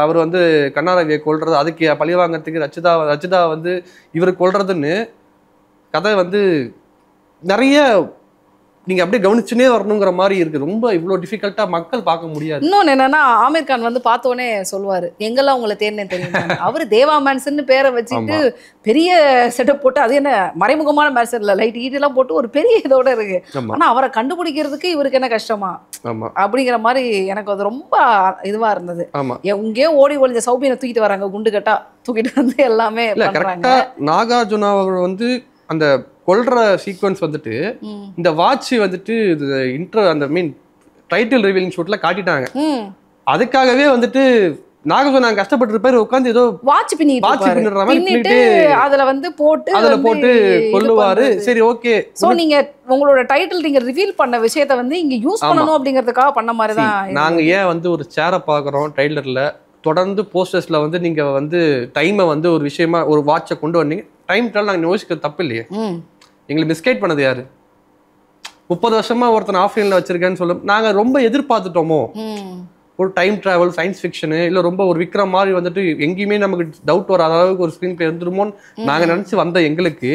அவர் வந்து கண்ணா ரவியை கொல்றது, அதுக்கு பழி வாங்கறதுக்கு ரச்சிதா வந்து இவரு கொல்றதுன்னு கதை வந்து நிறைய நீங்க அப்படியே கவனிச்சுனே வரணுங்கிற மாதிரி இருக்கு. ரொம்ப இவ்வளவு டிஃபிகல்ட்டா மக்கள் பார்க்க முடியாது. இன்னொன்னு என்னன்னா, ஆமீர் கான் வந்து பார்த்தோன்னே சொல்லுவாரு, எங்கெல்லாம் உங்களை தேர்னேன் தெரியுமா, அவரு தேவா மேன்சன் பேரை வச்சுட்டு பெரிய செட்டப் போட்டு, அது என்ன மறைமுகமான மேன்சன் இல்ல, லைட் ஈட் எல்லாம் போட்டு ஒரு பெரிய இதோட இருக்கு. ஆனா அவரை கண்டுபிடிக்கிறதுக்கு இவருக்கு என்ன கஷ்டமா அப்படிங்கிற மாதிரி எனக்கு அது ரொம்ப இதுவா இருந்தது. எங்கேயோ ஓடி ஒளிஞ்ச சௌபியனை தூக்கிட்டு வராங்க, குண்டு கட்டா தூக்கிட்டு வந்து எல்லாமே பண்றாங்க. நாகார்ஜுனா அவர் வந்து அந்த கொல்ற சீக்வன்ஸ் வந்துட்டு இந்த வாட்ச் வந்துட்டு அந்த மீன் டைட்டில் ரிவீலிங் ஷூட்ல காட்டிட்டாங்க. அதுக்காகவே வந்துட்டு நாகார்ஜுனா கஷ்டப்பட்டு இருப்பாரு, உட்காந்து ஏதோ வாட்ச் பின்னிட்டு அதுல வந்து போட்டு கொல்லுவாரு. சரி ஓகே, சோ நீங்க உங்களோட டைட்டில் நீங்க ரிவீல் பண்ண விஷயத்தை வந்து இங்க யூஸ் பண்ணணும் அப்படிங்கிறதுக்காக பண்ண மாதிரி தான். நாங்க ஏன் வந்து ஒரு சேரை பாக்குறோம் ட்ரைலர்ல, தொடர்ந்து போஸ்டர்ஸ்ல வந்து நீங்க வந்து டைமை வந்து ஒரு விஷயமா ஒரு வாட்சை கொண்டு வந்தீங்க, டைம் ட்ராவல் நாங்கள் யோசிக்க தப்பு இல்லையே. எங்களுக்கு மிஸ்கைட் பண்ணது யாரு? 30 வருஷமா ஒருத்தன் ஆஃப்லைன்ல வச்சிருக்கேன்னு சொல்லும். நாங்க ரொம்ப எதிர்பார்த்துட்டோமோ ஒரு டைம் டிராவல் சயின்ஸ் ஃபிக்ஷனு, இல்ல ரொம்ப ஒரு விக்ரம் மாதிரி வந்துட்டு எங்கேயுமே நமக்கு டவுட் வராத அளவுக்கு ஒரு ஸ்கிரீன் பிளே இருந்துருமோன்னு நாங்க நினைச்சு வந்த எங்களுக்கு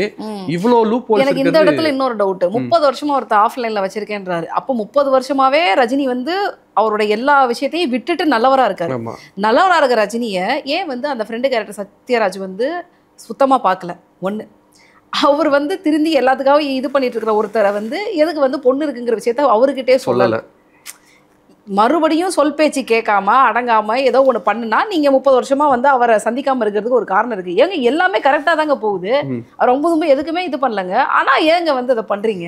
இவ்வளவு லூப் ஹோல்ஸ். எனக்கு இந்த இடத்துல இன்னொரு டவுட், 30 வருஷமா ஒருத்தர் ஆஃப்லைன்ல வச்சிருக்கேன்றாரு. அப்போ 30 வருஷமாவே ரஜினி வந்து அவரோட எல்லா விஷயத்தையும் விட்டுட்டு நல்லவரா இருக்காரு. நல்லவரா இருக்க ரஜினிய ஏன் வந்து அந்த ஃப்ரெண்டு கேரக்டர் சத்யராஜ் வந்து சுத்தமா பார்க்கல? ஒண்ணு, அவர் வந்து திருந்தி எல்லாத்துக்காக இது பண்ணிட்டு இருக்கிற ஒருத்தரை வந்து எதுக்கு வந்து பொண்ணு இருக்குங்கிற விஷயத்த அவர்கிட்டே சொல்லல. மறுபடியும் சொல் பேச்சு கேட்காம அடங்காம ஏதோ ஒண்ணு பண்ணுனா நீங்க 30 வருஷமா வந்து அவரை சந்திக்காம இருக்கிறதுக்கு ஒரு காரணம் இருக்கு. ஏங்க எல்லாமே கரெக்டா தாங்க போகுது, அவர் ரொம்ப எதுக்குமே இது பண்ணலங்க, ஆனா ஏங்க வந்து அதை பண்றீங்க?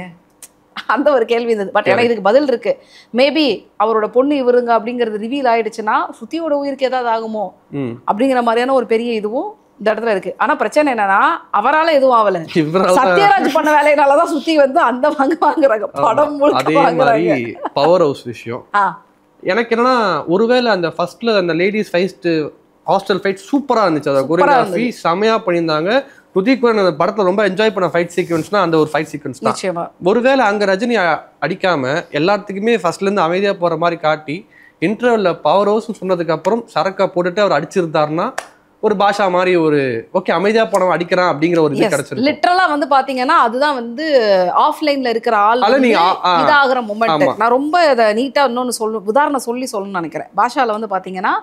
அந்த ஒரு கேள்வி இருந்தது. பட் ஏன்னா இதுக்கு பதில் இருக்கு. மேபி அவரோட பொண்ணு இவருங்க அப்படிங்கிறது ரிவீல் ஆயிடுச்சுன்னா சுத்தியோட உயிருக்கு ஏதாவது ஆகுமோ அப்படிங்கிற மாதிரியான ஒரு பெரிய இதுவும் இந்த இடத்துல இருக்கு. ஆனா பிரச்சனை என்னன்னா அவரால எதுவும் ஆகல, சத்யராஜ் பண்ண வேலையினாலதான் சுத்தி வந்து அந்த வாங்குறாங்க படம் முழுக்க வாங்குறாங்க. பவர் ஹவுஸ் விஷயம் எனக்கு என்னன்னா, ஒருவேளை அந்த ஃபர்ஸ்ட்ல அந்த லேடிஸ் ஃபைட் ஹாஸ்டல் ஃபைட் சூப்பரா இருந்துச்சு. அதை கொரியோகிராஃபி செமையா பண்ணியிருந்தாங்க. ருதிக் அந்த படத்துல ரொம்ப என்ஜாய் பண்ண ஃபைட் சீக்வன்ஸ்னா அந்த ஒரு ஃபைட் சீக்வன்ஸ் தான். ஒருவேளை அங்க ரஜினி அடிக்காம எல்லாத்துக்குமே ஃபர்ஸ்ட்ல இருந்து அமைதியா போற மாதிரி காட்டி இன்டர்வல்ல பவர் ஹவுஸ் சொன்னதுக்கு அப்புறம் சரக்கா போட்டுட்டு அவர் அடிச்சிருந்தாருன்னா ஒரு பாஷா மாதிரி ஒரு ஓகே அமைதியா போனவன் அடிக்கிறான் அப்படிங்கிற ஒரு இது கிடைச்சிருக்கு. லிட்டரலா வந்து பாத்தீங்கன்னா அதுதான் வந்து ஆஃப்லைன்ல இருக்கிற ஆள் இதாகிற மொமெண்ட். நான் ரொம்ப அதை நீட்டா இன்னொன்னு உதாரணம் சொல்லணும்னு நினைக்கிறேன். பாஷால வந்து பாத்தீங்கன்னா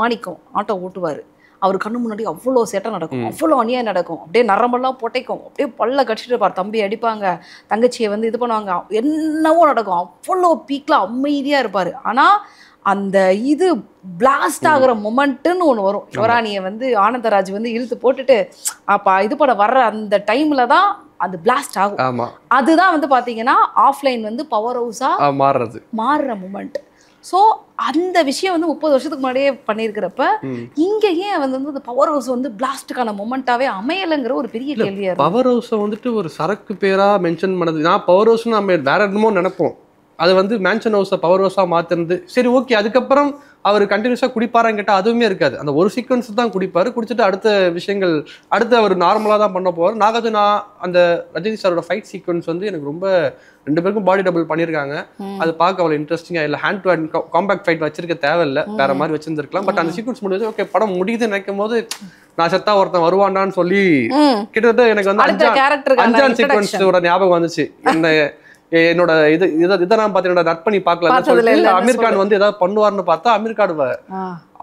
மாணிக்கம் ஆட்டோ ஓட்டுவாரு, அவர் கண்ணு முன்னாடி அவ்வளோ சேட்டை நடக்கும், அவ்வளோ அநியாயம் நடக்கும், அப்படியே நரம்பெல்லாம் பொட்டைக்கும், அப்படியே பல்ல கடிச்சிட்டு இருப்பார், தம்பி அடிப்பாங்க, தங்கச்சியை வந்து இது பண்ணுவாங்க, என்னவோ நடக்கும், அவ்வளோ பீக்ல அமைதியா இருப்பாரு. ஆனா அந்த இது பிளாஸ்ட் ஆகுற மொமெண்ட்டுன்னு ஒன்று வரும். யுவராணியை வந்து ஆனந்தராஜ் வந்து இழுத்து போட்டுட்டு அப்போ இது பண்ண வர்ற அந்த டைம்ல தான் அது பிளாஸ்ட் ஆகும். அதுதான் வந்து பார்த்தீங்கன்னா ஆஃப்லைன் வந்து பவர் ஹவுஸாக மாறுற மொமெண்ட். ஸோ அந்த விஷயம் வந்து 30 வருஷத்துக்கு முன்னாடியே பண்ணியிருக்கிறப்ப இங்கே ஏன் வந்து பவர் ஹவுஸ் வந்து பிளாஸ்டுக்கான மொமெண்ட்டாவே அமையலைங்கிற ஒரு பெரிய கேள்வியா இருக்கு. பவர் ஹவுஸை வந்துட்டு ஒரு சரக்கு பேரா மென்ஷன் பண்ணது. நான் பவர் ஹவுஸ் நம்ம வேற என்னமோ நினைப்போம், அது வந்து மேன்ஷன் ஹவுஸை பவர் ஹவுஸாக மாற்றிருந்து சரி ஓகே. அதுக்கப்புறம் அவர் கண்டினியூஸாக குடிப்பாரான்னு கேட்டால் அதுவுமே இருக்காது. அந்த ஒரு சீக்வன்ஸ் தான் குடிப்பார், குடிச்சிட்டு அடுத்த விஷயங்கள் அடுத்து அவர் நார்மலாக தான் பண்ண போவார். நாகார்ஜுனா அந்த ரஜினி சாரோட ஃபைட் சீக்வன்ஸ் வந்து எனக்கு ரொம்ப 2 பேருக்கும் பாடி டபுள் பண்ணியிருக்காங்க. அது பார்க்க அவ்வளோ இன்ட்ரெஸ்டிங்காக இல்லை. Hand to hand compact fight வச்சிருக்க தேவையில்லை, வேற மாதிரி வச்சிருந்துருக்கலாம். பட் அந்த சீக்வன்ஸ் முடிஞ்சது ஓகே படம் முடியுதுன்னு நினைக்கும் போது நான் செத்தா ஒருத்தன் வருவான்டான்னு சொல்லி கிட்டத்தட்ட எனக்கு வந்து அஞ்சான் சீக்வன்ஸோட ஞாபகம் வந்துச்சு. என்னோட இதை நான் பார்த்தீங்கன்னா நட் பண்ணி பார்க்கல. அமீர் கான் வந்து ஏதாவது பண்ணுவார்னு பார்த்தா அமீர் கான்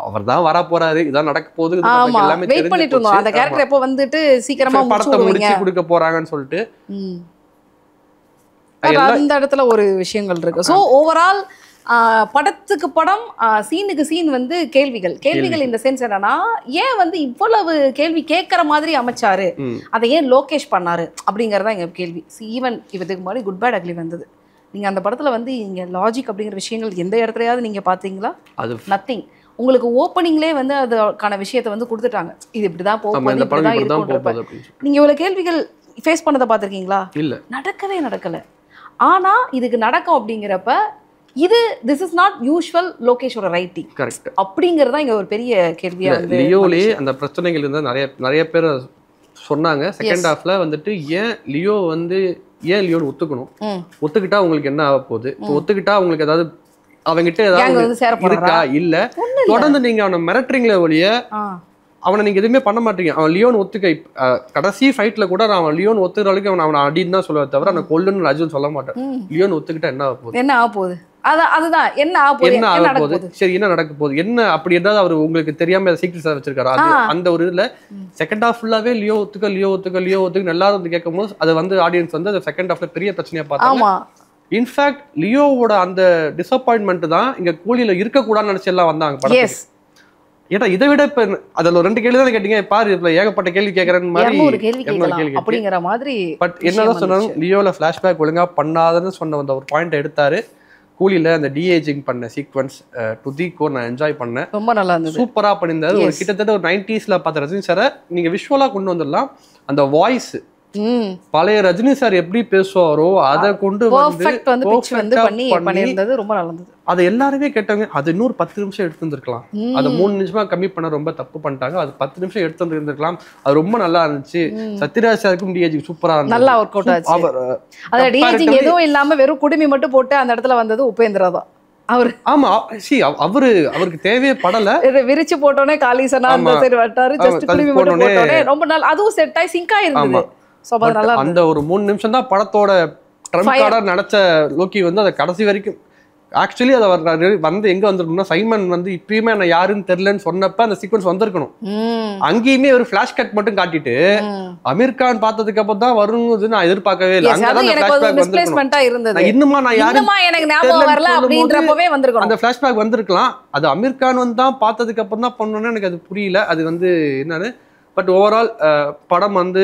அவர் தான் வர போறாரு, இதான் நடக்க போகுது, எல்லாமே படத்தை முடிச்சு கொடுக்க போறாங்கன்னு சொல்லிட்டு அந்த இடத்துல ஒரு விஷயங்கள் இருக்கு. ஸோ ஓவரால் படத்துக்கு படம், சீனுக்கு சீன் வந்து கேள்விகள் இந்த சென்ஸ் என்னன்னா, ஏன் வந்து இவ்வளவு கேள்வி கேட்கற மாதிரி அமைச்சாரு, அதை ஏன் லோகேஷ் பண்ணாரு அப்படிங்கறதா எங்க கேள்வி. ஈவன் இதுக்கு முன்னாடி குட் பேட் அக்லி வந்தது, நீங்க அந்த படத்துல வந்து இங்க லாஜிக் அப்படிங்கிற விஷயங்கள் எந்த இடத்துலயாவது நீங்க பாத்தீங்களா? நத்திங். உங்களுக்கு ஓப்பனிங்லேயே வந்து அதுக்கான விஷயத்தை வந்து கொடுத்துட்டாங்க, இது இப்படிதான் போகும், இப்படிதான் இருக்கும். நீங்க இவ்வளவு கேள்விகள் ஃபேஸ் பண்ணதை பார்த்துருக்கீங்களா? இல்ல, நடக்கல. ஆனா இதுக்கு நடக்கும் அப்படிங்கிறப்ப இது திஸ் இஸ் நாட் யூஷுவல் லோகேஷோட ரைட்டிங் அப்படிங்கறதா இங்க ஒரு பெரிய கேள்வியா வந்து. லியோலே அந்த பிரச்சனைகள் இருந்தா நிறைய பேர் சொன்னாங்க. செகண்ட் ஹாஃப்ல வந்துட்டு ஏன் லியோ ஒத்துக்கணும், ஒத்துக்கிட்டா உங்களுக்கு என்ன ஆக போகுது, ஒத்துக்கிட்டா உங்களுக்கு ஏதாவது அவங்கிட்ட ஏதாவது இருக்கா இல்ல, தொடர்ந்து நீங்க அவனை மிரட்டுறீங்களே ஒழிய அவனை நீங்க எதுவுமே பண்ண மாட்டீங்க. அவன் லியோன் ஒத்துக்க கடைசி ஃபைட்ல கூட அவன் லியோன் ஒத்துக்கிற அளவுக்கு அவனை அடின்னு தான் சொல்லுவா தவிர அவனை கொல்லுன்னு ரஜினி சொல்ல மாட்டேன். லியோன் ஒத்துக்கிட்டா என்ன ஆக போகுது அதுதான் என்ன ஆக போகுது சரி என்ன நடக்க போகுது என்ன அப்படி ஏதாவது அவர் உங்களுக்கு தெரியாம சீக்ரெட்ஸா வச்சிருக்காரு. அது அந்த ஒரு இதுல செகண்ட் ஹாஃப் ஃபுல்லாவே லியோ ஒத்துக்க எல்லாரும் வந்து கேட்கும் போது அது வந்து ஆடியன்ஸ் வந்து அந்த செகண்ட் ஹாஃப்ல பெரிய பிரச்சனையா பார்த்தாங்க. இன்ஃபேக்ட் லியோவோட அந்த டிசப்பாயின்மெண்ட் தான் இங்க கூலியில இருக்கக்கூடாதுன்னு நினைச்சு எல்லாம் வந்தாங்க படத்துக்கு. ஏன்னா இதை விட இப்ப அதுல 2 கேள்வி தான் கேட்டீங்க, பாரு இதுல ஏகப்பட்ட கேள்வி கேட்கறேன்னு மாதிரி. பட் என்னதான் சொன்னாலும் லியோல பிளாஷ்பேக் ஒழுங்கா பண்ணாதுன்னு சொன்ன அந்த ஒரு பாயிண்ட் எடுத்தாரு. கூலியில அந்த டிஏஜிங் பண்ண சீக்வன்ஸ் டுதிக்கோ நான் என்ஜாய் பண்ணேன், ரொம்ப நல்லா இருந்தது, சூப்பரா பண்ணியிருந்தாரு. ஒரு கிட்டத்தட்ட ஒரு 90ஸ்ல பார்த்த ரஜினி சாரை நீங்க விஷுவலா கொண்டு வந்துடலாம். அந்த வாய்ஸ் பழைய ரஜினி சார் எப்படி பேசுவாரோ அதை கொண்டு பண்ணியிருந்தது, ரொம்ப நல்லா இருந்தது. அதை எல்லாருமே கேட்டாங்க. அது இன்னொரு 10 நிமிஷம் எடுத்து இருந்திருக்கலாம், அதை 3 நிமிஷமா கம்மி பண்ண ரொம்ப தப்பு பண்ணிட்டாங்க. அது 10 நிமிஷம் எடுத்து இருந்திருக்கலாம், அது ரொம்ப நல்லா இருந்துச்சு. சத்யராஜ் சாருக்கும் டிஏஜி சூப்பரா இருந்துச்சு, நல்லா ஒர்க் அவுட் ஆச்சு. அத டிஏஜி எதுவும் இல்லாம வெறும் குடுமி மட்டும் போட்டு அந்த இடத்துல வந்தது உபேந்திரா தான். அவருக்கு தேவையே படல, விரிச்சு போட்டோனே காலிசனா அந்த சைடு வட்டாரு, ஜஸ்ட் குடுமி மட்டும் போட்டோனே ரொம்ப நாள் அதுவும் செட் ஆகி சிங்க் ஆயிருந்தது. அந்த ஒரு 3 நிமிஷம் தான் படத்தோட ட்ரம்ப் கார்டா நடிச்ச லோக்கி வந்து அதை கடைசி வரைக்கும் ஆக்சுவலி அதை வந்து எங்க வந்திருக்கணும்னா, சைமன் வந்து இப்பயுமே நான் யாருன்னு தெரியலன்னு சொன்னப்ப அந்த சீக்வன்ஸ் வந்திருக்கணும். அங்கேயுமே ஒரு பிளாஷ் கட் மட்டும் காட்டிட்டு அமீர் கான் பார்த்ததுக்கு அப்புறம் தான் வரும்னு நான் எதிர்பார்க்கவே இல்லை. இன்னுமா நான் யாரும் அந்த பிளாஷ்பேக் வந்திருக்கலாம். அது அமீர் கான் வந்து தான் பார்த்ததுக்கு அப்புறம் தான் பண்ணணும்னு எனக்கு அது புரியல. அது வந்து என்னன்னு பட் ஓவரால் படம் வந்து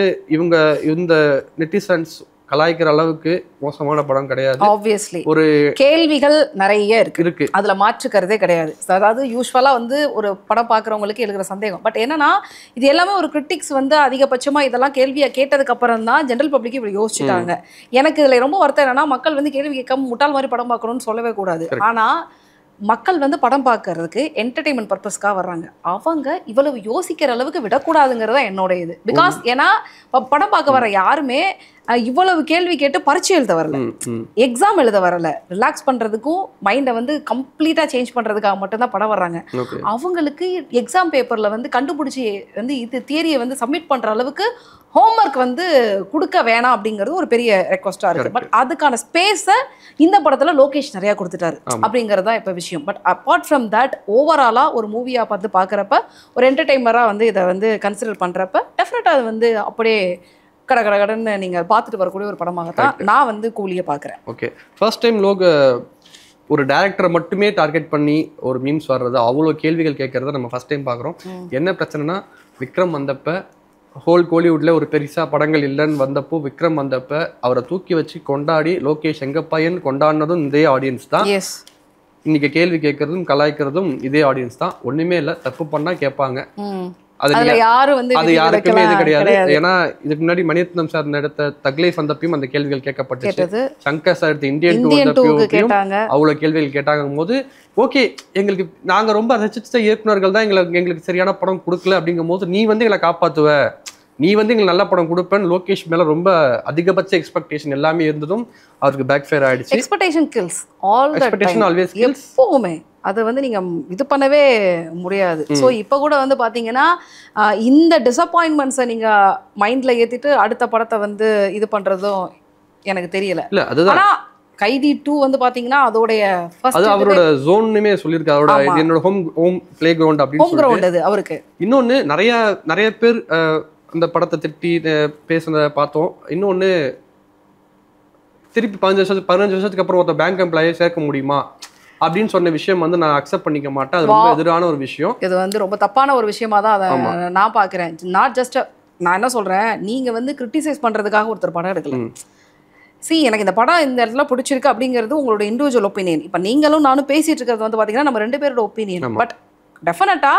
இந்த நெட்டிசன்ஸ் கலாய்க்கிற அளவுக்கு மோசமான படம் கிடையாது. ஆப்வியஸ்லி ஒரு கேள்விகள் நிறைய இருக்கு, அதுல மாற்றுக்கிறதே கிடையாது. அதாவது யூஸ்வலா வந்து ஒரு படம் பாக்குறவங்களுக்கு இருக்கிற சந்தேகம். பட் என்னன்னா இது எல்லாமே ஒரு கிரிட்டிக்ஸ் வந்து அதிகபட்சமா இதெல்லாம் கேள்வியை கேட்டதுக்கு அப்புறம் தான் ஜெனரல் பப்ளிக் இப்படி யோசிச்சுட்டாங்க. எனக்கு இதுல ரொம்ப வருத்தம் என்னன்னா, மக்கள் வந்து கேள்வி கேட்காம முட்டாள் மாதிரி படம் பார்க்கணும்னு சொல்லவே கூடாது. ஆனா மக்கள் வந்து படம் பார்க்கறதுக்கு என்டர்டெயின்மெண்ட் பர்பஸ்க்காக வர்றாங்க. அவங்க இவ்வளவு யோசிக்கிற அளவுக்கு விடக்கூடாதுங்கிறதா என்னோட இது. பிகாஸ் ஏன்னா படம் பார்க்க வர யாருமே இவ்வளவு கேள்வி கேட்டு பரீட்சை எழுத வரல, எக்ஸாம் எழுத வரல, ரிலாக்ஸ் பண்றதுக்கும் மைண்டை வந்து கம்ப்ளீட்டா சேஞ்ச் பண்றதுக்காக மட்டும்தான் படம் வர்றாங்க. அவங்களுக்கு எக்ஸாம் பேப்பர்ல வந்து கண்டுபிடிச்சி வந்து இது தியரியை வந்து சப்மிட் பண்ற அளவுக்கு ஹோம்ஒர்க் வந்து கொடுக்க வேணாம் அப்படிங்கிறது ஒரு பெரிய ரெக்வஸ்டா இருக்கு. பட் அதுக்கான ஸ்பேஸை இந்த படத்துல லோகேஷ் நிறைய கொடுத்துட்டாரு அப்படிங்கிறது தான் இப்ப விஷயம். பட் அப்பார்ட் ஃப்ரம் தட் ஓவராலா ஒரு மூவியா பார்த்து பாக்குறப்ப ஒரு என்டர்டெய்னரா வந்து இதை வந்து கன்சிடர் பண்றப்ப டெஃபினட்டா அது வந்து அப்படியே கடன்னு நீங்க பார்த்துட்டு வரக்கூடிய ஒரு படமாகத்தான் நான் வந்து கூலியை பார்க்குறேன். ஓகே, ஃபர்ஸ்ட் டைம் ஒரு டைரக்டரை மட்டுமே டார்கெட் பண்ணி ஒரு மீம்ஸ் வர்றது, அவ்வளோ கேள்விகள் கேட்கறத நம்ம ஃபர்ஸ்ட் டைம் பார்க்குறோம். என்ன பிரச்சனைனா, விக்ரம் வந்தப்ப ஹோல் கோலிவுட்ல ஒரு பெருசா படங்கள் இல்லைன்னு வந்தப்போ விக்ரம் வந்தப்ப அவரை தூக்கி வச்சு கொண்டாடி லோகேஷ் எங்க பையன் கொண்டாடினதும் இதே ஆடியன்ஸ் தான். இன்னைக்கு கேள்வி கேட்கறதும் கலாய்க்கிறதும் இதே ஆடியன்ஸ் தான். ஒண்ணுமே இல்லை, தப்பு பண்ணா கேட்பாங்க. அது யாருக்குமே இது கிடையாது. ஏன்னா இதுக்கு முன்னாடி மணிரத்னம் சார் நடத்த தக்லைஃப் வந்தப்பையும் அந்த கேள்விகள் கேட்கப்பட்டுச்சு. சங்கர் சார் எடுத்த இந்தியன் அவ்வளவு கேள்விகள் கேட்டாங்க போது ஓகே, எங்களுக்கு நாங்க ரொம்ப ரசிச்ச இயக்குநர்கள் தான் எங்களுக்கு சரியான படம் கொடுக்கல அப்படிங்கும் போது நீ வந்து எங்களை காப்பாத்துவ, நீ வந்து எங்களுக்கு நல்ல படம் கொடுப்பேன்னு லோகேஷ் மேல ரொம்ப அதிகபட்ச எக்ஸ்பெக்டேஷன் எல்லாமே இருந்ததும் அவருக்கு பேக் ஃபயர் ஆயிடுச்சு. Expectation kills all the time, always kills. எப்பவுமே அதை வந்து நீங்க இது பண்ணவே முடியாது. ஸோ இப்போ கூட வந்து பாத்தீங்கன்னா இந்த டிசப்பாயின்மெண்ட்ஸை நீங்க மைண்ட்ல ஏத்திட்டு அடுத்த படத்தை வந்து இது பண்றதும் எனக்கு தெரியல. இல்ல அதுதான். ஆனா கைதி 2 வந்து பாத்தீங்கன்னா அதோடைய அது அவரோட ஜோன்னுமே சொல்லியிருக்காரு. அதோட என்னோட ஹோம் பிளே கிரவுண்ட் அப்படின்னு ஹோம் கிரவுண்ட் அது அவருக்கு. இன்னொன்னு நிறைய பேர் அந்த படத்தை திட்டி பேசுனதை பார்த்தோம். இன்னொன்னு திருப்பி 15 வருஷத்துக்கு அப்புறம் ஒருத்த பேங்க் எம்ப்ளாயை சேர்க்க முடியுமா அப்படின்னு சொன்ன விஷயம் வந்து நான் அக்செப்ட் பண்ணிக்க மாட்டேன். அது ரொம்ப எதிரான ஒரு விஷயம். இது வந்து ரொம்ப தப்பான ஒரு விஷயமா தான் அதை நான் பாக்குறேன். நாட் ஜஸ்ட் நான் என்ன சொல்றேன், நீங்க வந்து கிரிட்டிசைஸ் பண்றதுக்காக ஒருத்தர் படம் எடுக்கல. எனக்கு இந்த படம் இந்த இடத்துல பிடிச்சிருக்கு அப்படிங்கிறது உங்களோட இண்டிவிஜுவல் ஒப்பீனியன். இப்போ நீங்களும் நானும் பேசிட்டு இருக்கிறது வந்து பாத்தீங்கன்னா நம்ம 2 பேரோட ஒப்பீனியன். பட் டெஃபினட்டா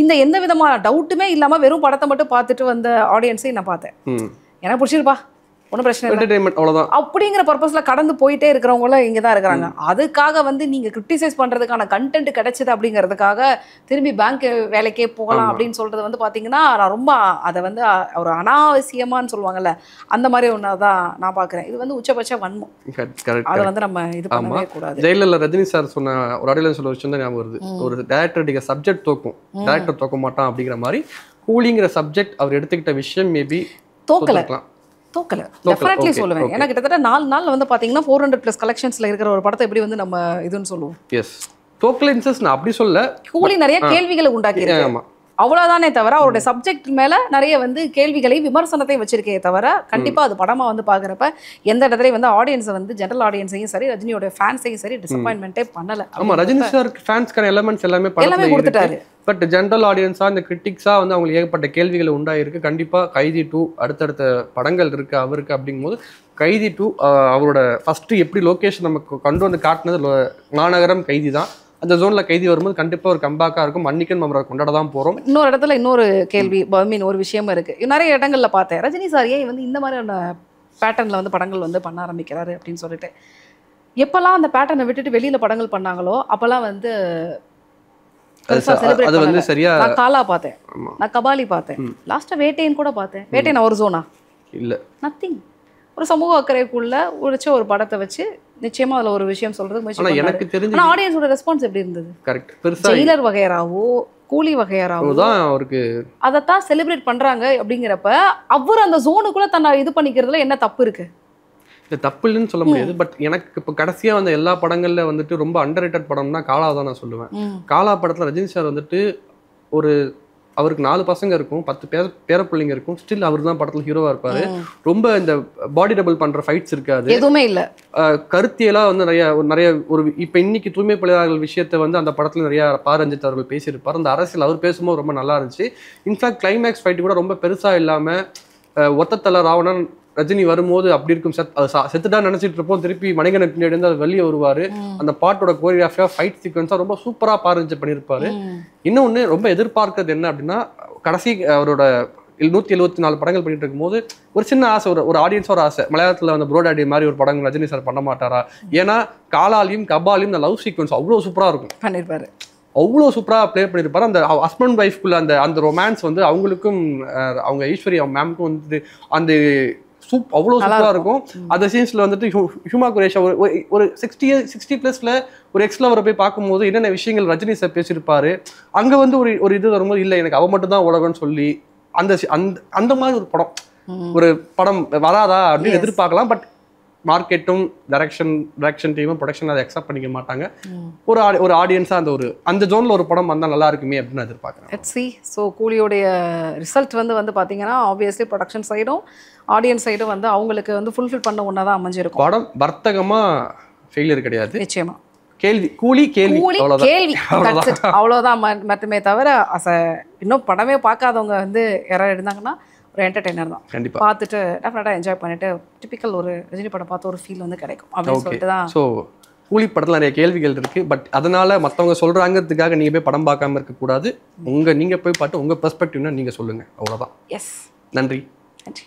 இந்த எந்த விதமான டவுட்டுமே இல்லாம வெறும் படத்தை மட்டும் பார்த்துட்டு வந்த ஆடியன்ஸையும் நான் பார்த்தேன். எனக்கு பிடிச்சிருப்பா, ஒன்றும் பிரச்சனை இல்லை, அவ்வளோதான் அப்படிங்கிற பர்பஸ்ல கடந்து போயிட்டே இருக்கிறவங்களும் இங்கே தான் இருக்கிறாங்க. அதுக்காக வந்து நீங்க கிரிட்டிசைஸ் பண்றதுக்கான கண்டென்ட் கிடைச்சது அப்படிங்கிறதுக்காக திரும்பி பேங்க் வேலைக்கே போகலாம் அப்படின்னு சொல்றது வந்து பாத்தீங்கன்னா நான் ரொம்ப அதை வந்து ஒரு அனாவசியமானு சொல்லுவாங்கல்ல, அந்த மாதிரி ஒன்றுதான் நான் பார்க்குறேன். இது வந்து உச்சபட்ச வன்மம். அதை வந்து நம்ம இது பண்ணவே கூடாது. ஜெயிலில் ரஜினி சார் சொன்ன ஒரு அடையில சொல்ல விஷயம் தான் ஞாபகம் வருது. ஒரு டேரக்டர் சப்ஜெக்ட் தோக்கும், டேரக்டர் தோக்க மாட்டான் அப்படிங்கிற மாதிரி கூலிங்கிற சப்ஜெக்ட் அவர் எடுத்துக்கிட்ட விஷயம் மேபி தோக்கலாம். தோக்கல டெஃபினெட்லி சொல்லுவேன். ஏன்னா கிட்டத்தட்ட 4 நாள்ல வந்து பாத்தீங்கன்னா 400+ கலெக்ஷன்ஸ்ல இருக்கிற ஒரு படத்தை எப்படி வந்து நம்ம இதுன்னு சொல்லுவோம். எஸ், தோக்கல இன்சஸ் நான் அப்படி சொல்ல, கூலி நிறைய கேள்விகளை உண்டாக்கி இருக்கு அவ்வளவுதானே தவிர அவருடைய சப்ஜெக்ட் மேல நிறைய வந்து கேள்விகளை விமர்சனத்தை வச்சிருக்கே தவிர கண்டிப்பா அது படமா வந்து பாக்குறப்ப எந்த இடத்துலயும் வந்து ஆடியன்ஸை வந்து ஜெனரல் ஆடியன்ஸையும் சரி ரஜினியோட ஃபேன்ஸையும் சரி டிசப்பாயின்மெண்டே பண்ணல. ஆமா, ரஜினி சார் ஃபேன்ஸ்க்கான எலிமெண்ட்ஸ் எல்லாமே கொடுத்துட்டாரு. பட் ஜெனரல் ஆடியன்ஸா இந்த கிரிட்டிக்ஸா வந்து அவங்களுக்கு ஏகப்பட்ட கேள்விகள் உண்டாயிருக்கு. கண்டிப்பா கைதி 2 அடுத்தடுத்த படங்கள் இருக்கு அவருக்கு அப்படிங்கும்போது கைதி 2 அவரோட ஃபர்ஸ்ட் எப்படி லோகேஷ் நமக்கு கொண்டு வந்து காட்டினது மாநகரம் கைதி தான். அந்த ஜோன்ல கைதி வரும்போது கண்டிப்பா ஒரு கம்பேக்கா இருக்கும். மன்னிக்கன் நம்ம கொண்டாட தான் போறோம். இன்னொரு இடத்துல இன்னொரு கேள்வி, ஒரு விஷயமா இருக்கு. நிறைய இடங்கள்ல பார்த்தேன் ரஜினி சார் ஏன் வந்து இந்த மாதிரியான பேட்டர்ன்ல வந்து படங்கள் வந்து பண்ண ஆரம்பிக்கிறாரு அப்படின்னு சொல்லிட்டு. எப்பெல்லாம் அந்த பேட்டர்னை விட்டுட்டு வெளியில படங்கள் பண்ணாங்களோ அப்பெல்லாம் வந்து அது வந்து சரியா. நான் காலா பார்த்தேன், நான் கபாலி பார்த்தேன், லாஸ்டா வேட்டையன் கூட பார்த்தேன். வேட்டையன் ஒரு ஜோனா இல்ல, நத்திங். ஒரு சமூக அக்கறைக்குள்ள ஒரு படத்தை வச்சு நிச்சயமா அதுல ஒரு விஷயம் சொல்றது முயற்சி பண்ணாரு. எனக்கு தெரிஞ்ச ஆடியன்ஸோட ரெஸ்பான்ஸ் எப்படி இருந்தது? கரெக்ட். பெருசா ஜெயிலர் வகையராவோ கூலி வகையராவோ தான் அவருக்கு அதத்தான் செலிப்ரேட் பண்றாங்க. அப்படிங்கிறப்ப அவர் அந்த ஜோனுக்குள்ள தன்னை இது பண்ணிக்கிறதுல என்ன தப்பு இருக்கு? தப்பு இல்லைன்னு சொல்ல முடியாது. பட் எனக்கு இப்போ கடைசியா வந்த எல்லா படங்கள்ல வந்துட்டு ரொம்ப அண்டர் ரேட்டட் படம்னா காலா தான் நான் சொல்லுவேன். காலா படத்துல ரஜினி சார் வந்துட்டு ஒரு அவருக்கு 4 பசங்க இருக்கும், 10 பேர பிள்ளைங்க இருக்கும், ஸ்டில் அவர் தான் படத்துல ஹீரோவா இருப்பாரு. ரொம்ப இந்த பாடி டபுள் பண்ற ஃபைட்ஸ் இருக்காது, எதுவுமே இல்ல. கருத்தியெல்லாம் வந்து நிறைய ஒரு இப்ப இன்னைக்கு தூய்மை பணியாளர்கள் விஷயத்தை வந்து அந்த படத்துல நிறைய பாரஞ்சித் அவர்கள் பேசியிருப்பார். அந்த அரசியல் அவர் பேசும்போது ரொம்ப நல்லா இருந்துச்சு. இன்ஃபேக்ட் கிளைமேக்ஸ் ஃபைட் கூட ரொம்ப பெருசா இல்லாம ஒத்தத்தல ராவணன் ரஜினி வரும்போது அப்படி இருக்கும், செத்துட்டா நினைச்சிட்டு இருப்போம், திருப்பி மணிகண்டன் பின்னாடி இருந்து அது வெளியே வருவாரு. அந்த பாட்டோட கோரியோகிராஃபியா ஃபைட் சீக்வன்ஸா ரொம்ப சூப்பரா பாருங்க பண்ணியிருப்பாரு. இன்னொன்னு ரொம்ப எதிர்பார்க்கறது என்ன அப்படின்னா, கடைசி அவரோட 174 படங்கள் பண்ணிட்டு இருக்கும்போது ஒரு சின்ன ஆசை, ஒரு ஆடியன்ஸ் ஒரு ஆசை, மலையாளத்துல அந்த ப்ரோடாடி மாதிரி ஒரு படங்கள் ரஜினி சார் பண்ண மாட்டாரா? ஏன்னா காலாலையும் கபாலையும் இந்த லவ் சீக்வன்ஸ் அவ்வளவு சூப்பரா இருக்கும், பண்ணிருப்பாரு, அவ்வளோ சூப்பராக ப்ளே பண்ணியிருப்பாரு. அந்த ஹஸ்பண்ட் ஒய்ஃப்குள்ள அந்த ரொமான்ஸ் வந்து அவங்களுக்கும் அவங்க ஈஸ்வரி அவங்க மேம்க்கும் வந்து அந்த அவ்வளோ சூப்பராக இருக்கும். அந்த சீன்ஸ்ல வந்துட்டு ஹியூமா குரேஷா ஒரு 60+ ஒரு எக்ஸ் லவரை போய் பார்க்கும்போது என்னென்ன விஷயங்கள் ரஜினி சார் பேசியிருப்பாரு, அங்கே வந்து ஒரு இது வரும்போது இல்லை எனக்கு அவ மட்டும் தான் உலகம்னு சொல்லி அந்த மாதிரி ஒரு படம் வராதா அப்படின்னு எதிர்பார்க்கலாம். பட் மார்க்கெட்டும் டைரக்ஷன் டீமும் ப்ரொடக்ஷன் அதை அக்செப்ட் பண்ணிக்க மாட்டாங்க. ஒரு ஆடியன்ஸா அந்த ஜோன்ல ஒரு படம் வந்தா நல்லா இருக்குமே அப்படின்னு எதிர்பார்க்குறேன். Let's see. ஸோ கூலியோடைய ரிசல்ட் வந்து பார்த்தீங்கன்னா ஆப்வியஸ்லி ப்ரொடக்ஷன் சைடும் ஆடியன்ஸ் சைடும் வந்து அவங்களுக்கு வந்து ஃபுல்ஃபில் பண்ண ஒன்றா தான் அமைஞ்சிருக்கும். படம் வர்த்தகமா ஃபெயிலியர் கிடையாது, நிச்சயமா. கூலி கேள்வி அவ்வளோதான் மட்டுமே தவிர இன்னும் படமே பார்க்காதவங்க வந்து யாராவது இருந்தாங்கன்னா ஒரு என்டர்டெய்னர் தான், கண்டிப்பாக பார்த்துட்டு டெஃபினட்டாக என்ஜாய் பண்ணிட்டு டிபிக்கல் ஒரு ரஜினி படம் பார்த்து ஒரு ஃபீல் வந்து கிடைக்கும் அப்படின்னு சொல்லிட்டு தான். ஸோ கூலி படத்தில் நிறைய கேள்விகள் இருக்கு. பட் அதனால மற்றவங்க சொல்றாங்கிறதுக்காக நீங்க போய் படம் பார்க்காம இருக்கக்கூடாது. நீங்க போய் பார்த்து உங்க பெர்ஸ்பெக்டிவ்னா நீங்க சொல்லுங்க, அவ்வளோதான். எஸ், நன்றி. நன்றி.